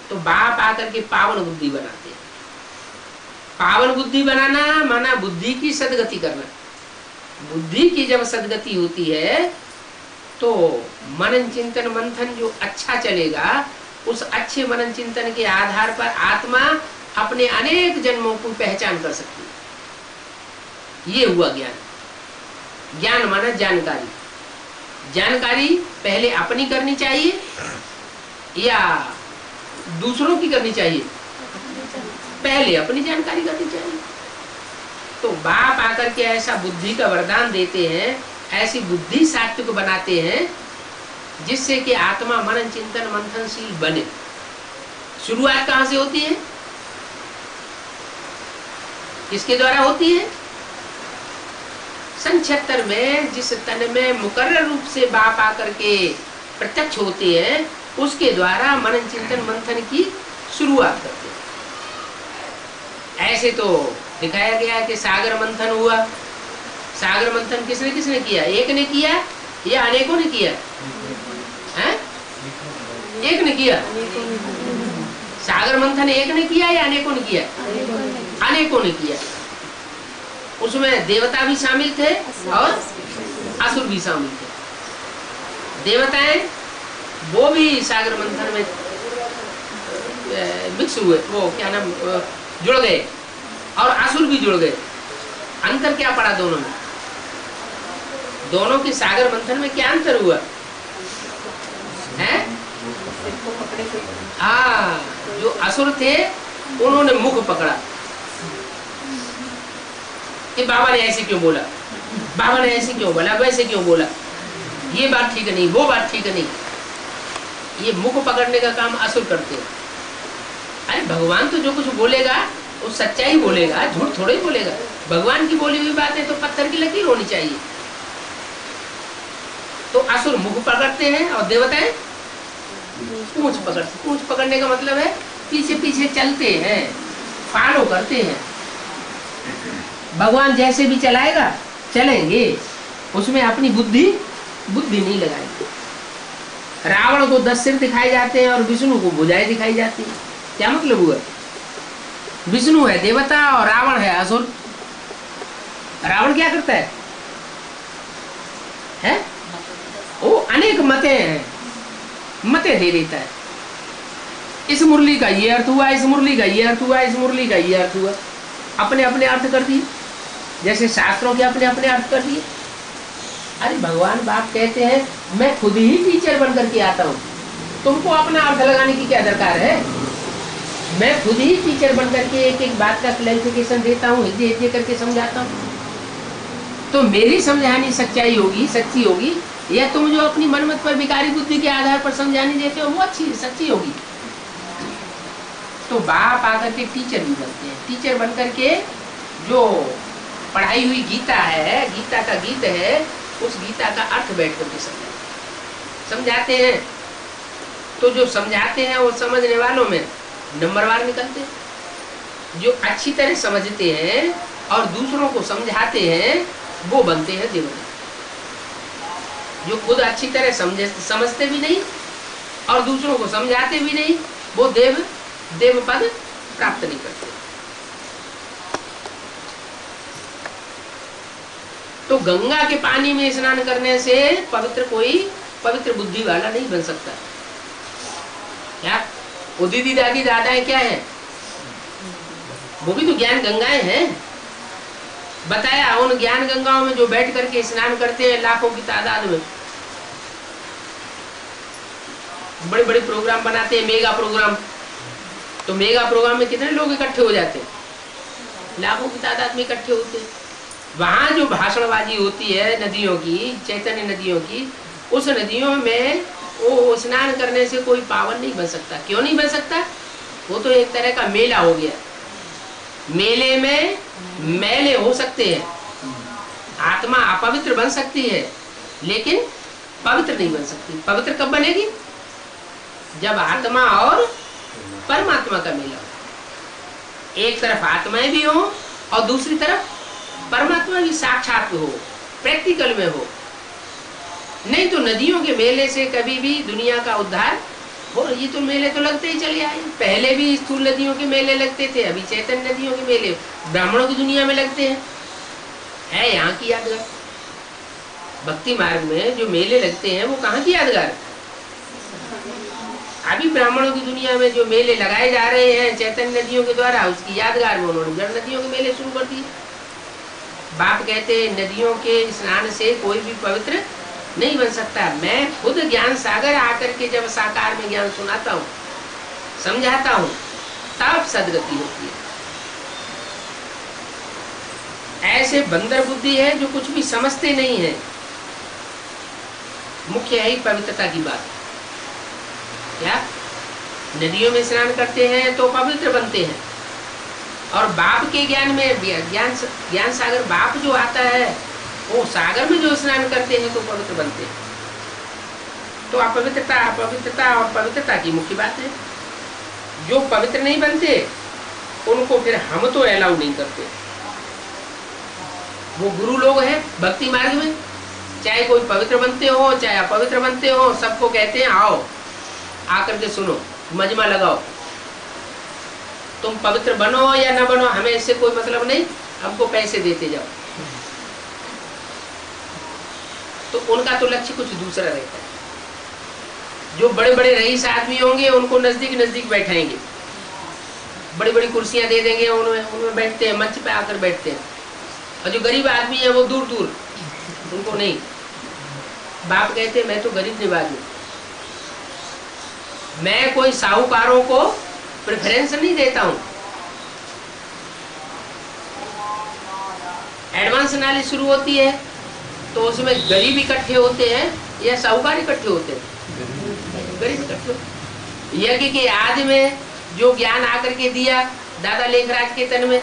तो बाप आकर के पावन बुद्धि बनाते हैं। पावन बुद्धि बनाना माना बुद्धि की सदगति करना। बुद्धि की जब सदगति होती है तो मनन चिंतन मंथन जो अच्छा चलेगा, उस अच्छे मनन चिंतन के आधार पर आत्मा अपने अनेक जन्मों को पहचान कर सकती है। ये हुआ ज्ञान। ज्ञान माना जानकारी। जानकारी पहले अपनी करनी चाहिए या दूसरों की करनी चाहिए? पहले अपनी जानकारी करनी चाहिए। तो बाप आकर के ऐसा बुद्धि का वरदान देते हैं, ऐसी बुद्धि सात्विक बनाते हैं जिससे कि आत्मा मनन चिंतन मंथनशील बने। शुरुआत कहां से होती है? किसके द्वारा होती है? सन 76 में जिस तन में मुकर्रर रूप से बाप आकर के प्रत्यक्ष होते हैं, उसके द्वारा मनन चिंतन मंथन की शुरुआत करते हैं। ऐसे तो दिखाया गया कि सागर मंथन हुआ। सागर मंथन किसने किसने किया? एक ने किया या अनेकों ने किया? हैं? एक ने किया। सागर मंथन एक ने किया या अनेकों ने किया? अनेकों ने किया। उसमें देवता भी शामिल थे और असुर भी शामिल थे। देवताएं वो भी सागर मंथन में मिक्स हुए, वो क्या नाम, जुड़ गए, और असुर भी जुड़ गए। अंतर क्या पड़ा दोनों में? दोनों के सागर मंथन में क्या अंतर हुआ है? हाँ, जो असुर थे उन्होंने मुख पकड़ा कि बाबा ने ऐसे क्यों बोला, बाबा ने ऐसे क्यों बोला, वैसे क्यों बोला, ये बात ठीक नहीं, वो बात ठीक नहीं। ये मुख पकड़ने का काम असुर करते हैं। अरे भगवान तो जो कुछ बोलेगा वो सच्चाई बोलेगा, झूठ थोड़ा ही बोलेगा। भगवान की बोली हुई बातें तो पत्थर की लकीर होनी चाहिए। तो असुर मुख पकड़ते हैं और देवताएं पूंछ पकड़ते। पूंछ पकड़ने का मतलब है पीछे पीछे चलते हैं, फॉलो करते हैं। भगवान जैसे भी चलाएगा चलेंगे, उसमें अपनी बुद्धि नहीं लगाएंगे। रावण को 10 सिर दिखाए जाते हैं और विष्णु को भुजाएं दिखाई जाती है। क्या मतलब हुआ? विष्णु है देवता और रावण है असुर। रावण क्या करता है? वो अनेक मते हैं, मते दे देता है। इस मुरली का ये अर्थ हुआ, इस मुरली का ये अर्थ हुआ, इस मुरली का ये अर्थ हुआ। अपने अपने अर्थ कर दिए, जैसे शास्त्रों के अपने अपने अर्थ कर दिए। अरे भगवान बाप कहते हैं मैं खुद ही टीचर बन करके आता हूँ, तुमको अपना अर्थ लगाने की क्या दरकार है? मैं खुद ही टीचर बन करके एक एक बात का क्लैरिफिकेशन देता हूँ, हिज्जे हिज्जे करके समझाता हूँ। तो मेरी समझानी सच्चाई होगी, सच्ची होगी, या तुम जो अपनी मनमत पर विकारी बुद्धि के आधार पर समझानी देते हो वो अच्छी सच्ची होगी। तो बाप आकर के टीचर भी बनते हैं। टीचर बन करके जो पढ़ाई हुई गीता है, गीता का गीत है, उस गीता का अर्थ बैठ करके समझाते हैं। तो जो समझाते हैं वो समझने वालों में नंबरवार निकलते हैं। जो अच्छी तरह समझते हैं और दूसरों को समझाते हैं वो बनते हैं देवता। जो खुद अच्छी तरह समझते भी नहीं और दूसरों को समझाते भी नहीं, वो देव पद प्राप्त नहीं करते। तो गंगा के पानी में स्नान करने से कोई पवित्र बुद्धि वाला नहीं बन सकता। क्या वो दीदी दादी दादाएं क्या है? वो भी तो ज्ञान गंगाएं हैं। बताया उन ज्ञान गंगाओं में जो बैठ करके स्नान करते हैं लाखों की तादाद में, बड़े बड़े प्रोग्राम बनाते हैं, मेगा प्रोग्राम। तो मेगा प्रोग्राम में कितने लोग इकट्ठे हो जाते हैं? लाखों की तादाद में इकट्ठे होते हैं। वहां जो भाषणबाजी होती है नदियों की, चैतन्य नदियों की, उस नदियों में वो स्नान करने से कोई पावन नहीं बन सकता। क्यों नहीं बन सकता? वो तो एक तरह का मेला हो गया। मेले में मैले हो सकते हैं, आत्मा अपवित्र बन सकती है, लेकिन पवित्र नहीं बन सकती। पवित्र कब बनेगी? जब आत्मा और परमात्मा का मेला हो। एक तरफ आत्माएं भी हो और दूसरी तरफ परमात्मा भी साक्षात हो, प्रैक्टिकल में हो। नहीं तो नदियों के मेले से कभी भी दुनिया का उद्धार हो। ये तो मेले तो लगते ही चले आए। पहले भी स्थूल नदियों के मेले लगते थे, अभी चैतन्य नदियों के मेले ब्राह्मणों की दुनिया में लगते हैं। है यहाँ की यादगार। भक्ति मार्ग में जो मेले लगते हैं वो कहाँ की यादगार? अभी ब्राह्मणों की दुनिया में जो मेले लगाए जा रहे हैं चैतन्य नदियों के द्वारा, उसकी यादगार में उन्होंने जड़ नदियों के मेले शुरू कर दिए। बाप कहते हैं नदियों के स्नान से कोई भी पवित्र नहीं बन सकता। मैं खुद ज्ञान सागर आकर के जब साकार में ज्ञान सुनाता हूँ, समझाता हूँ, तब सदगति होती है। ऐसे बंदर बुद्धि है जो कुछ भी समझते नहीं है। मुख्य है ही पवित्रता की बात। क्या नदियों में स्नान करते हैं तो पवित्र बनते हैं, और बाप के ज्ञान में ज्ञान सागर बाप जो आता है वो सागर में जो स्नान करते हैं तो पवित्र बनते हैं। तो अपवित्रता और पवित्रता की मुख्य बात है। जो पवित्र नहीं बनते उनको फिर हम तो अलाउ नहीं करते। वो गुरु लोग हैं भक्ति मार्ग में, चाहे कोई पवित्र बनते हो चाहे अपवित्र बनते हो, सबको कहते हैं आओ आकर के सुनो, मजमा लगाओ। तुम पवित्र बनो या न बनो हमें इससे कोई मतलब नहीं, हमको पैसे देते जाओ। तो उनका तो लक्ष्य कुछ दूसरा रहता है। जो बड़े बड़े रईस आदमी होंगे उनको नजदीक नजदीक बैठाएंगे, बड़ी बड़ी कुर्सियां दे देंगे, उनमें बैठते हैं, मंच पे आकर बैठते हैं। और जो गरीब आदमी है वो दूर दूर, उनको नहीं। बाप कहते हैं मैं तो गरीब निवाज हूं, मैं कोई साहूकारों को प्रेफरेंस नहीं देता हूं। एडवांस नॉलेज शुरू होती है तो उसमें गरीब इकट्ठे होते हैं या साहूकार इकट्ठे होते हैं? गरीब इकट्ठे होते। यज्ञ के आदि में जो ज्ञान आकर के दिया दादा लेखराज के तन में,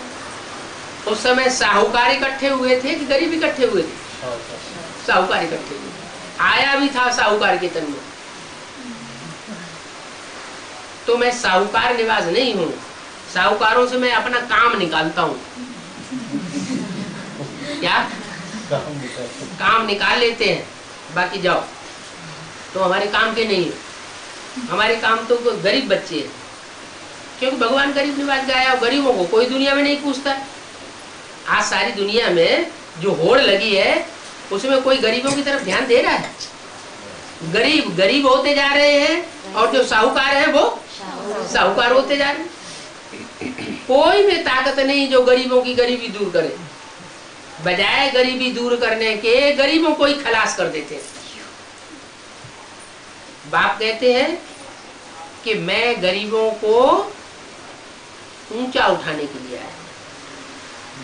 उस समय साहूकार इकट्ठे हुए थे कि गरीब इकट्ठे हुए थे? साहूकार इकट्ठे हुए। आया भी था साहूकार के तन में, तो मैं साहूकार निवास नहीं हूं। साहूकारों से मैं अपना काम निकालता हूं। क्या काम निकाल लेते हैं, बाकी जाओ तो हमारे काम के नहीं है। हमारे काम तो गरीब बच्चे हैं, क्योंकि भगवान गरीब निवास गया। गरीबों को कोई दुनिया में नहीं पूछता। आज सारी दुनिया में जो होड़ लगी है उसमें कोई गरीबों की तरफ ध्यान दे रहा है? गरीब गरीब होते जा रहे हैं और जो साहूकार है वो साहूकार होते जा रहे हैं। कोई भी ताकत नहीं जो गरीबों की गरीबी दूर करे। बजाय गरीबी दूर करने के गरीबों को ही खलास कर देते हैं। बाप कहते हैं कि मैं गरीबों को ऊंचा उठाने के लिए आया,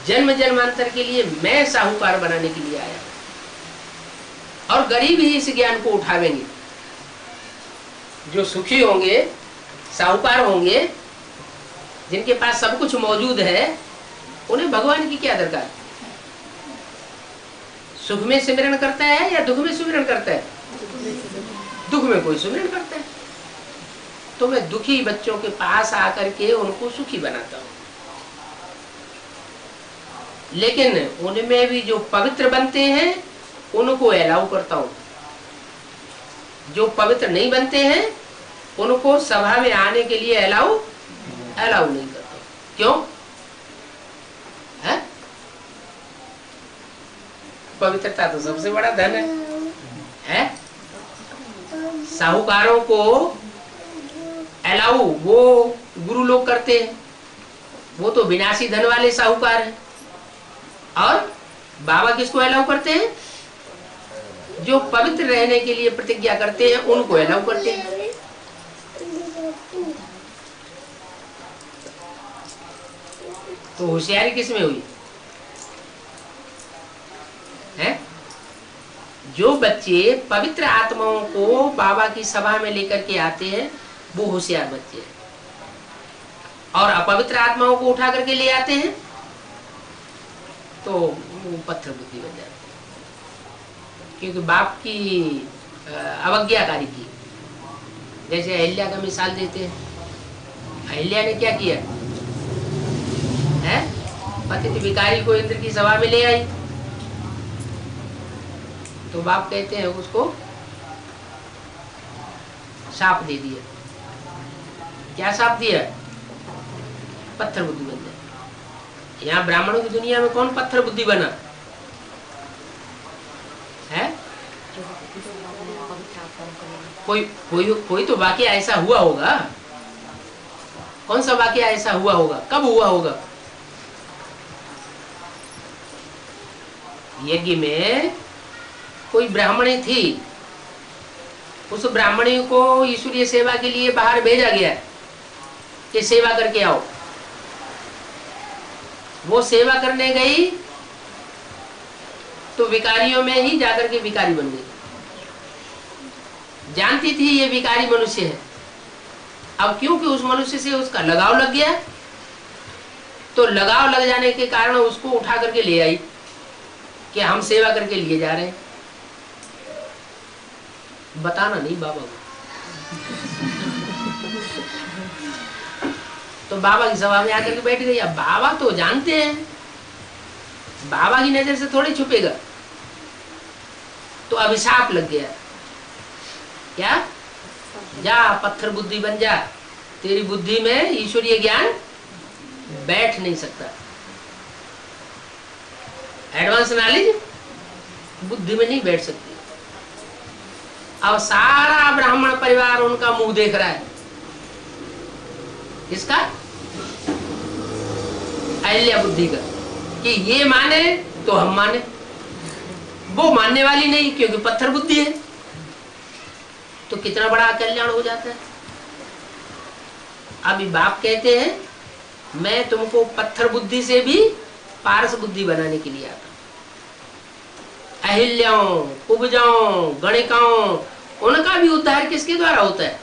जन्म जन्मांतर के लिए मैं साहूकार बनाने के लिए आया, और गरीब ही इस ज्ञान को उठावेंगे। जो सुखी होंगे, साहूकार होंगे, जिनके पास सब कुछ मौजूद है, उन्हें भगवान की क्या दरकार? सुख में सिमरन करता है या दुख में सिमरन करता है? दुख में कोई सिमरन करता है। तो मैं दुखी बच्चों के पास आकर के उनको सुखी बनाता हूं, लेकिन उनमें भी जो पवित्र बनते हैं उनको अलाउ करता हूं। जो पवित्र नहीं बनते हैं उनको सभा में आने के लिए अलाउ नहीं करता हूं। क्यों? है? पवित्रता तो सबसे बड़ा धन है? साहूकारों को अलाउ वो गुरु लोग करते हैं, वो तो विनाशी धन वाले साहूकार हैं। और बाबा किसको अलाउ करते हैं? जो पवित्र रहने के लिए प्रतिज्ञा करते हैं उनको अलाउ करते हैं। तो होशियारी किसमें हुई है? जो बच्चे पवित्र आत्माओं को बाबा की सभा में लेकर के आते हैं वो होशियार बच्चे हैं, और अपवित्र आत्माओं को उठा करके ले आते हैं तो वो पत्थर बुद्धि बन जाते हैं। क्योंकि बाप की अवज्ञाकारी की, जैसे अहिल्या का मिसाल देते हैं। अहिल्या ने क्या किया है? पतित भिखारी को इंद्र की सभा में ले आई, तो बाप कहते हैं उसको शाप दे दिया। क्या शाप दिया? पत्थर बुद्धि बन जाए। यहाँ ब्राह्मणों की दुनिया में कौन पत्थर बुद्धि बना है? कोई तो वाकया ऐसा हुआ होगा। कौन सा वाकया ऐसा हुआ होगा? कब हुआ होगा? यज्ञ में कोई ब्राह्मणी थी, उस ब्राह्मणी को ईश्वरीय सेवा के लिए बाहर भेजा गया कि सेवा करके आओ। वो सेवा करने गई तो विकारियों में ही जाकर के विकारी बन गई। जानती थी ये विकारी मनुष्य है, अब क्योंकि उस मनुष्य से उसका लगाव लग गया, तो लगाव लग जाने के कारण उसको उठा करके ले आई कि हम सेवा करके लिए जा रहे हैं। बताना नहीं बाबा को। तो बाबा की सभा में आकर के बैठ गई। अब बाबा तो जानते हैं, बाबा की नजर से थोड़ी छुपेगा। तो अभिशाप लग गया। क्या? जा पत्थर बुद्धि बन जा, तेरी बुद्धि में ईश्वरीय ज्ञान बैठ नहीं सकता। एडवांस नॉलेज बुद्धि में नहीं बैठ सकती। अब सारा ब्राह्मण परिवार उनका मुंह देख रहा है। किसका? अहिल्या बुद्धि का, कि ये माने तो हम माने। वो मानने वाली नहीं, क्योंकि पत्थर बुद्धि है। तो कितना बड़ा कल्याण हो जाता है। अभी बाप कहते हैं मैं तुमको पत्थर बुद्धि से भी पारस बुद्धि बनाने के लिए आता हूं। अहिल्याओं, कुब्जाओं, गणिकाओं, उनका भी उद्धार किसके द्वारा होता है?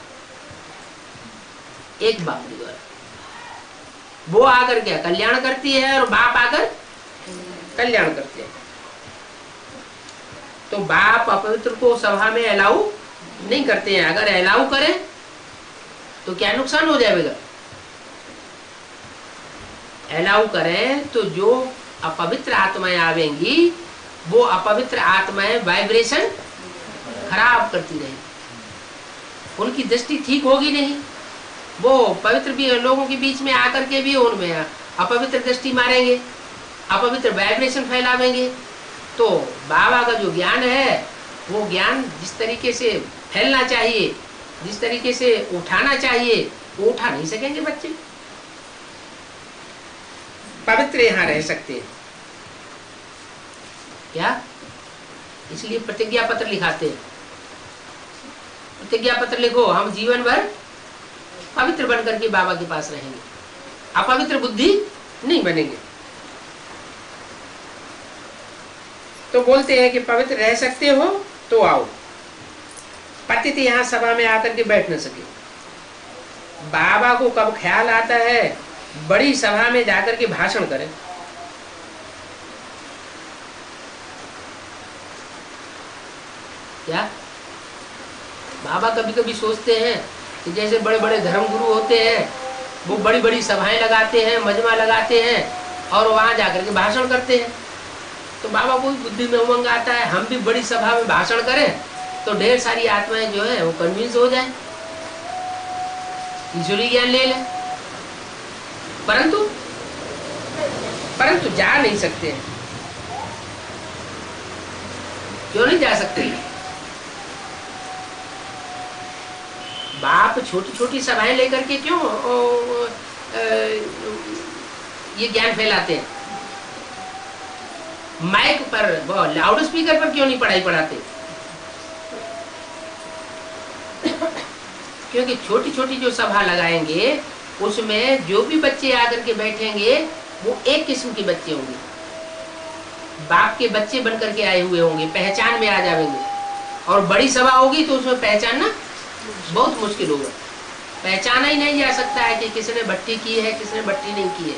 एक बाप के द्वारा। वो आकर क्या कल्याण करती है और बाप आकर कल्याण करते हैं। तो बाप अपवित्र को सभा में अलाउ नहीं करते हैं। अगर अलाउ करें तो क्या नुकसान हो जाएगा? अलाउ करें तो जो अपवित्र आत्माएं आवेंगी वो अपवित्र आत्माएं वाइब्रेशन खराब करती रहेंगी, उनकी दृष्टि ठीक होगी नहीं। वो पवित्र भी लोगों के बीच में आकर के भी उनमें अपवित्र दृष्टि मारेंगे, अपवित्र वाइब्रेशन फैलावेंगे। तो बाबा का जो ज्ञान है वो ज्ञान जिस तरीके से फैलना चाहिए, जिस तरीके से उठाना चाहिए, वो उठा नहीं सकेंगे बच्चे। पवित्र यहाँ रह सकते हैं क्या? इसलिए प्रतिज्ञा पत्र लिखाते हैं। प्रतिज्ञा पत्र लिखो, हम जीवन भर पवित्र बनकर के बाबा के पास रहेंगे, अपवित्र बुद्धि नहीं बनेंगे। तो बोलते हैं कि पवित्र रह सकते हो तो आओ। पतित यहाँ सभा में आकर के बैठ न सके। बाबा को कब ख्याल आता है बड़ी सभा में जाकर के भाषण करें। क्या बाबा कभी कभी सोचते हैं कि जैसे बड़े बड़े धर्मगुरु होते हैं, वो बड़ी बड़ी सभाएं लगाते हैं, मजमा लगाते हैं और वहां जाकर के भाषण करते हैं। तो बाबा को बुद्धि में उमंग आता है, हम भी बड़ी सभा में भाषण करें तो ढेर सारी आत्माएं जो है वो कन्विंस हो जाए, ईश्वरी ज्ञान ले लें। परंतु जा नहीं सकते हैं। क्यों नहीं जा सकते? बाप छोटी छोटी सभाएं लेकर के क्यों ये ज्ञान फैलाते हैं? माइक पर, लाउड स्पीकर पर क्यों नहीं पढ़ाई पढ़ाते? क्योंकि छोटी छोटी जो सभा लगाएंगे उसमें जो भी बच्चे आकर के बैठेंगे वो एक किस्म के बच्चे होंगे, बाप के बच्चे बनकर के आए हुए होंगे, पहचान में आ जाएंगे। और बड़ी सभा होगी तो उसमें पहचानना बहुत मुश्किल होगा। पहचाना ही नहीं जा सकता है कि किसने भट्टी की है, किसने भट्टी नहीं की है,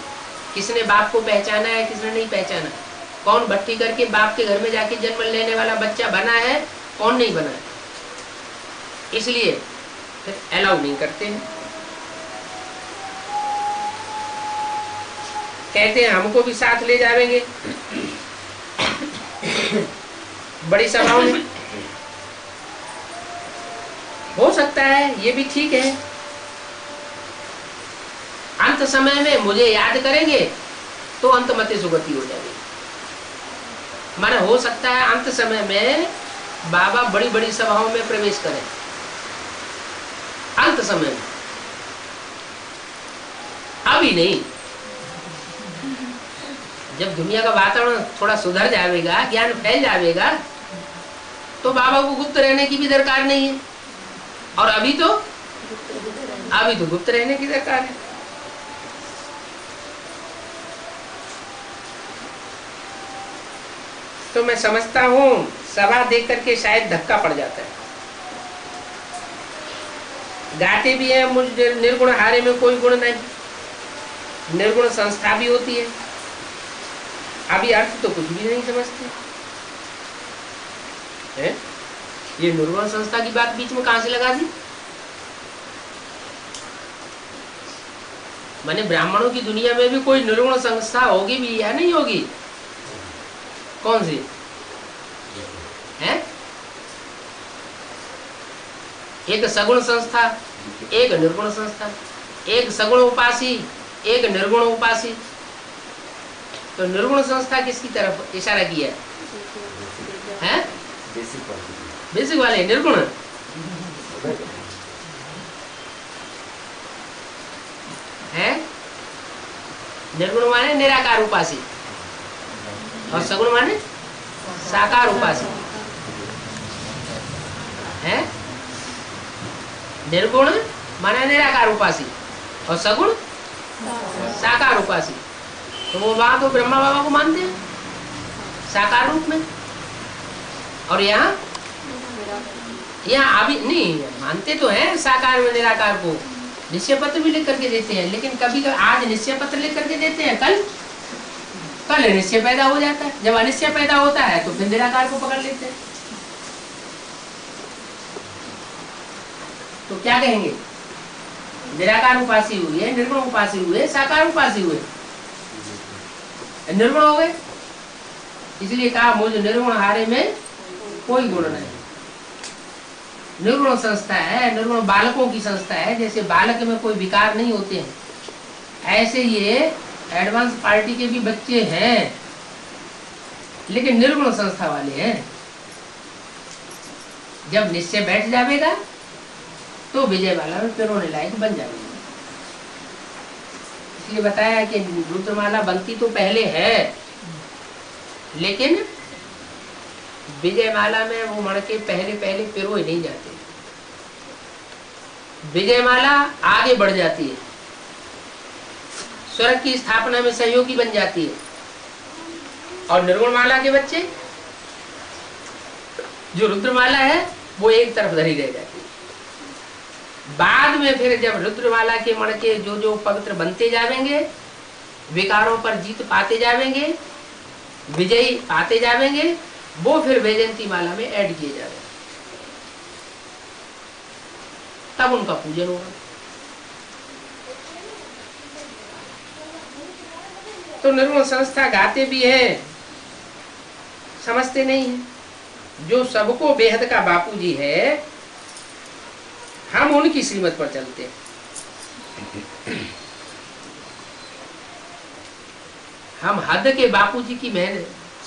किसने बाप को पहचाना है, किसने नहीं पहचाना, कौन भट्टी करके बाप के घर में जाके जन्म लेने वाला बच्चा बना है, कौन नहीं बना है। इसलिए फिर अलाउ नहीं करते हैं। कहते हैं हमको भी साथ ले जाएंगे बड़ी सभाओं में। हो सकता है, ये भी ठीक है। अंत समय में मुझे याद करेंगे तो अंतमति सुगति हो जाएगी। माने हो सकता है अंत समय में बाबा बड़ी बड़ी सभाओं में प्रवेश करें, अंत समय में, अभी नहीं। जब दुनिया का वातावरण थोड़ा सुधर जाएगा, ज्ञान फैल जाएगा, तो बाबा को गुप्त रहने की भी दरकार नहीं है। और अभी तो गुप्त रहने की दरकार है। तो मैं समझता हूं सभा देख करके शायद धक्का पड़ जाता है। गाते भी है मुझे निर्गुण हारे में कोई गुण नहीं, निर्गुण संस्था भी होती है। अभी अर्थ तो कुछ भी नहीं समझते है? ये निर्गुण संस्था की बात बीच में कहां से लगा दी? माने ब्राह्मणों की दुनिया में भी कोई निर्गुण संस्था होगी भी या नहीं होगी? कौन सी है? एक सगुण संस्था, एक निर्गुण संस्था, एक सगुण उपासी, एक निर्गुण उपासी। तो निर्गुण संस्था किसकी तरफ इशारा किया है? बेसिक वाले निर्गुण है। निर्गुण माने निराकार उपासी और सगुण माने साकार उपासी है। निर्गुण माने निराकार उपासी और सगुण साकार उपासी। तो वो वहां तो ब्रह्मा बाबा को मानते हैं साकार रूप में, और यहाँ अभी नहीं मानते तो हैं साकार में निराकार को। निश्चय पत्र भी लिख करके देते हैं, लेकिन कभी कभी आज निश्चय पत्र लिख करके देते हैं, कल निश्चय पैदा हो जाता है। जब अनिश्चय पैदा होता है तो फिर निराकार को पकड़ लेते हैं। तो क्या कहेंगे? निराकार उपासी हुए, निर्गुण उपासी हुए, साकार उपासी हुए, निर्गुण हो गए। इसलिए कहा मुझ निर्गुण हारे में कोई गुण नहीं। निर्गुण संस्था है, निर्गुण बालकों की संस्था है। जैसे बालक में कोई विकार नहीं होते हैं, ऐसे ये एडवांस पार्टी के भी बच्चे हैं, लेकिन निर्गुण संस्था वाले हैं। जब निश्चय बैठ जाएगा तो विजय माला में पिरोने लायक बन जाएगा। इसलिए बताया कि रुद्रमाला बनती तो पहले है, लेकिन विजय माला में वो मणके पहले पहले पिरोए नहीं जाते। विजय माला आगे बढ़ जाती है, स्वर्ग की स्थापना में सहयोगी बन जाती है। और निर्गुण माला के बच्चे, जो रुद्रमाला है, वो एक तरफ धरी रह जाती है। बाद में फिर जब रुद्रमाला के मणके जो जो पवित्र बनते जाएंगे, विकारों पर जीत पाते जाएंगे, विजयी पाते जाएंगे, वो फिर वैजयंती माला में ऐड किए जाएंगे, तब उनका पूजन होगा। तो निर्गुण संस्था गाते भी है, समझते नहीं है। जो सबको बेहद का बापूजी है, हम उनकी श्रीमत पर चलते हैं। हम हद के बापूजी की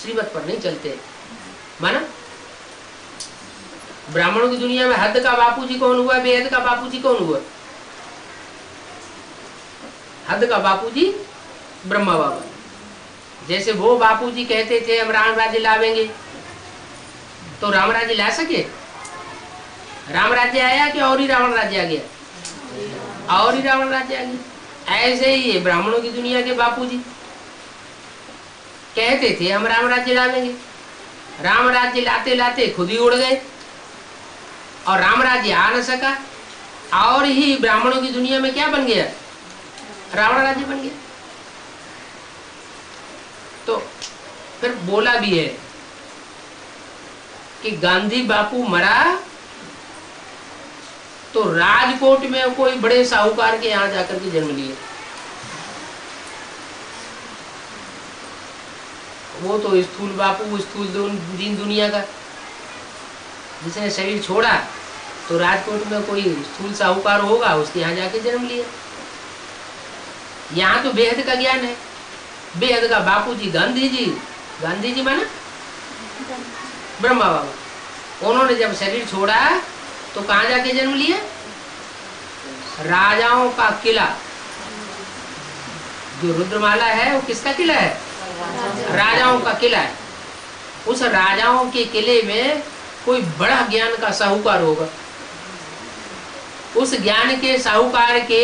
श्रीमत पर नहीं चलते। माना ब्राह्मणों की दुनिया में हद का बापूजी कौन हुआ, बेहद का बापूजी कौन हुआ? हद का बापूजी ब्रह्मा बाबा। जैसे वो बापूजी कहते थे हम राम राज्य लावेंगे, तो राम राज्य ला सके? राम राज्य आया कि और ही रावण राज्य आ गया? और ही रावण राज्य आ गया। ऐसे ही ब्राह्मणों की दुनिया के बापूजी कहते थे हम राम राज्य लावेंगे, राम राज्य लाते लाते खुद ही उड़ गए और राम राज्य आ न सका, और ही ब्राह्मणों की दुनिया में क्या बन गया? रावण राज्य बन गया। तो फिर बोला भी है कि गांधी बापू मरा तो राजकोट में कोई बड़े साहूकार के यहाँ जाकर के जन्म लिया। वो तो स्थूल बापू, स्थूल दीन दुनिया का, जिसने शरीर छोड़ा तो राजकोट में कोई स्थूल साहूकार होगा, उसके यहाँ जाके जन्म लिया। यहाँ तो बेहद का ज्ञान है। बेहद का बापू जी गांधी जी, गांधी जी माना ब्रह्मा बाबा, उन्होंने जब शरीर छोड़ा तो कहाँ जाके जन्म लिया? राजाओं का किला। जो रुद्रमाला है वो किसका किला है? राजाओं का किला है। उस राजाओं के किले में कोई बड़ा ज्ञान का साहूकार होगा, उस ज्ञान के साहूकार के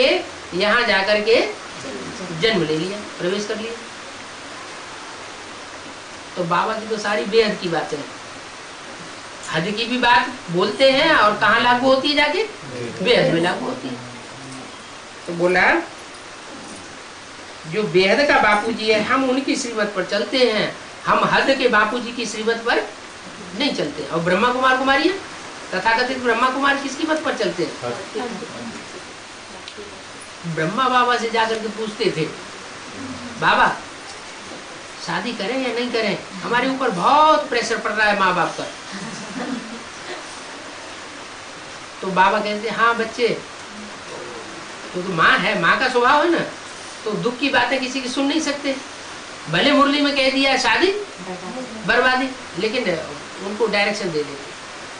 यहाँ जाकर के जन्म ले लिया, प्रवेश कर लिया। तो बाबा की तो सारी बेहद की बातें हैं। हद की भी बात बोलते हैं और कहाँ लागू होती है? जाके बेहद में लागू होती है। तो बोला जो बेहद का बापूजी है, हम उनकी श्रीमत पर चलते हैं, हम हद के बापूजी की श्रीमत पर नहीं चलते। और ब्रह्मा कुमार कुमारी है, तथाकथित ब्रह्मा कुमार किसकी मत पर चलते हैं? ब्रह्मा बाबा से जाकर के पूछते थे, बाबा शादी करें या नहीं करें, हमारे ऊपर बहुत प्रेशर पड़ रहा है माँ बाप का। तो बाबा कहते हाँ बच्चे, तो माँ है, माँ का स्वभाव है ना, तो दुख की बातें किसी की सुन नहीं सकते। भले मुरली में कह दिया शादी बर्बादी, लेकिन उनको डायरेक्शन दे देते।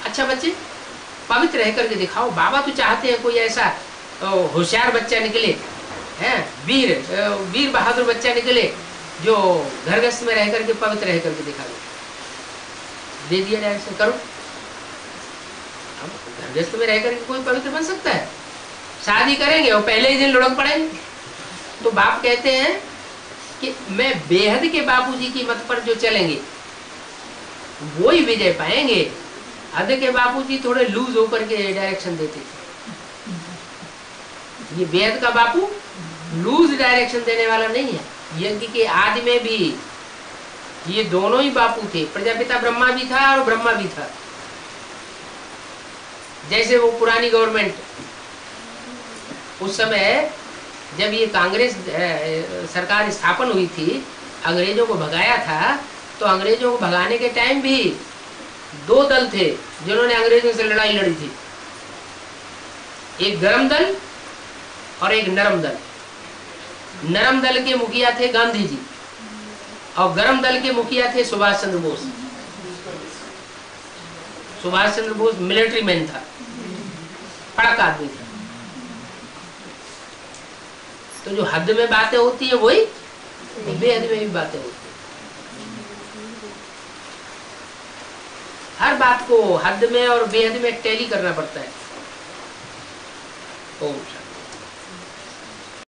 अच्छा बच्चे पवित्र रह करके दिखाओ। बाबा तो चाहते हैं कोई ऐसा होशियार बच्चा निकले, हैं वीर बहादुर बच्चा निकले, जो घर गृहस्थ में रह करके पवित्र रह करके दिखा दे दिया डायरेक्शन, करो। अब घर गृहस्थ में रह करके कोई पवित्र बन सकता है? शादी करेंगे और पहले ही दिन लुढ़क पड़ेंगे। तो बाप कहते हैं कि मैं बेहद के बापूजी की मत पर जो चलेंगे वो ही विजय पाएंगे। हद के बापूजी थोड़े लूज होकर के डायरेक्शन देते थे। ये बेहद का बापू लूज डायरेक्शन देने वाला नहीं है। यज्ञ के आदि में भी ये दोनों ही बापू थे, प्रजापिता ब्रह्मा भी था और ब्रह्मा भी था। जैसे वो पुरानी गवर्नमेंट, उस समय जब ये कांग्रेस सरकार स्थापन हुई थी, अंग्रेजों को भगाया था, तो अंग्रेजों को भगाने के टाइम भी दो दल थे जिन्होंने अंग्रेजों से लड़ाई लड़ी थी, एक गरम दल और एक नरम दल। नरम दल के मुखिया थे गांधी जी और गरम दल के मुखिया थे सुभाष चंद्र बोस। सुभाष चंद्र बोस मिलिट्री मैन था, कड़क आदमी था। तो जो हद में बातें होती है वही बेहद में भी बातें होती है। हर बात को हद में और बेहद में टैली करना पड़ता है। ओम शांति।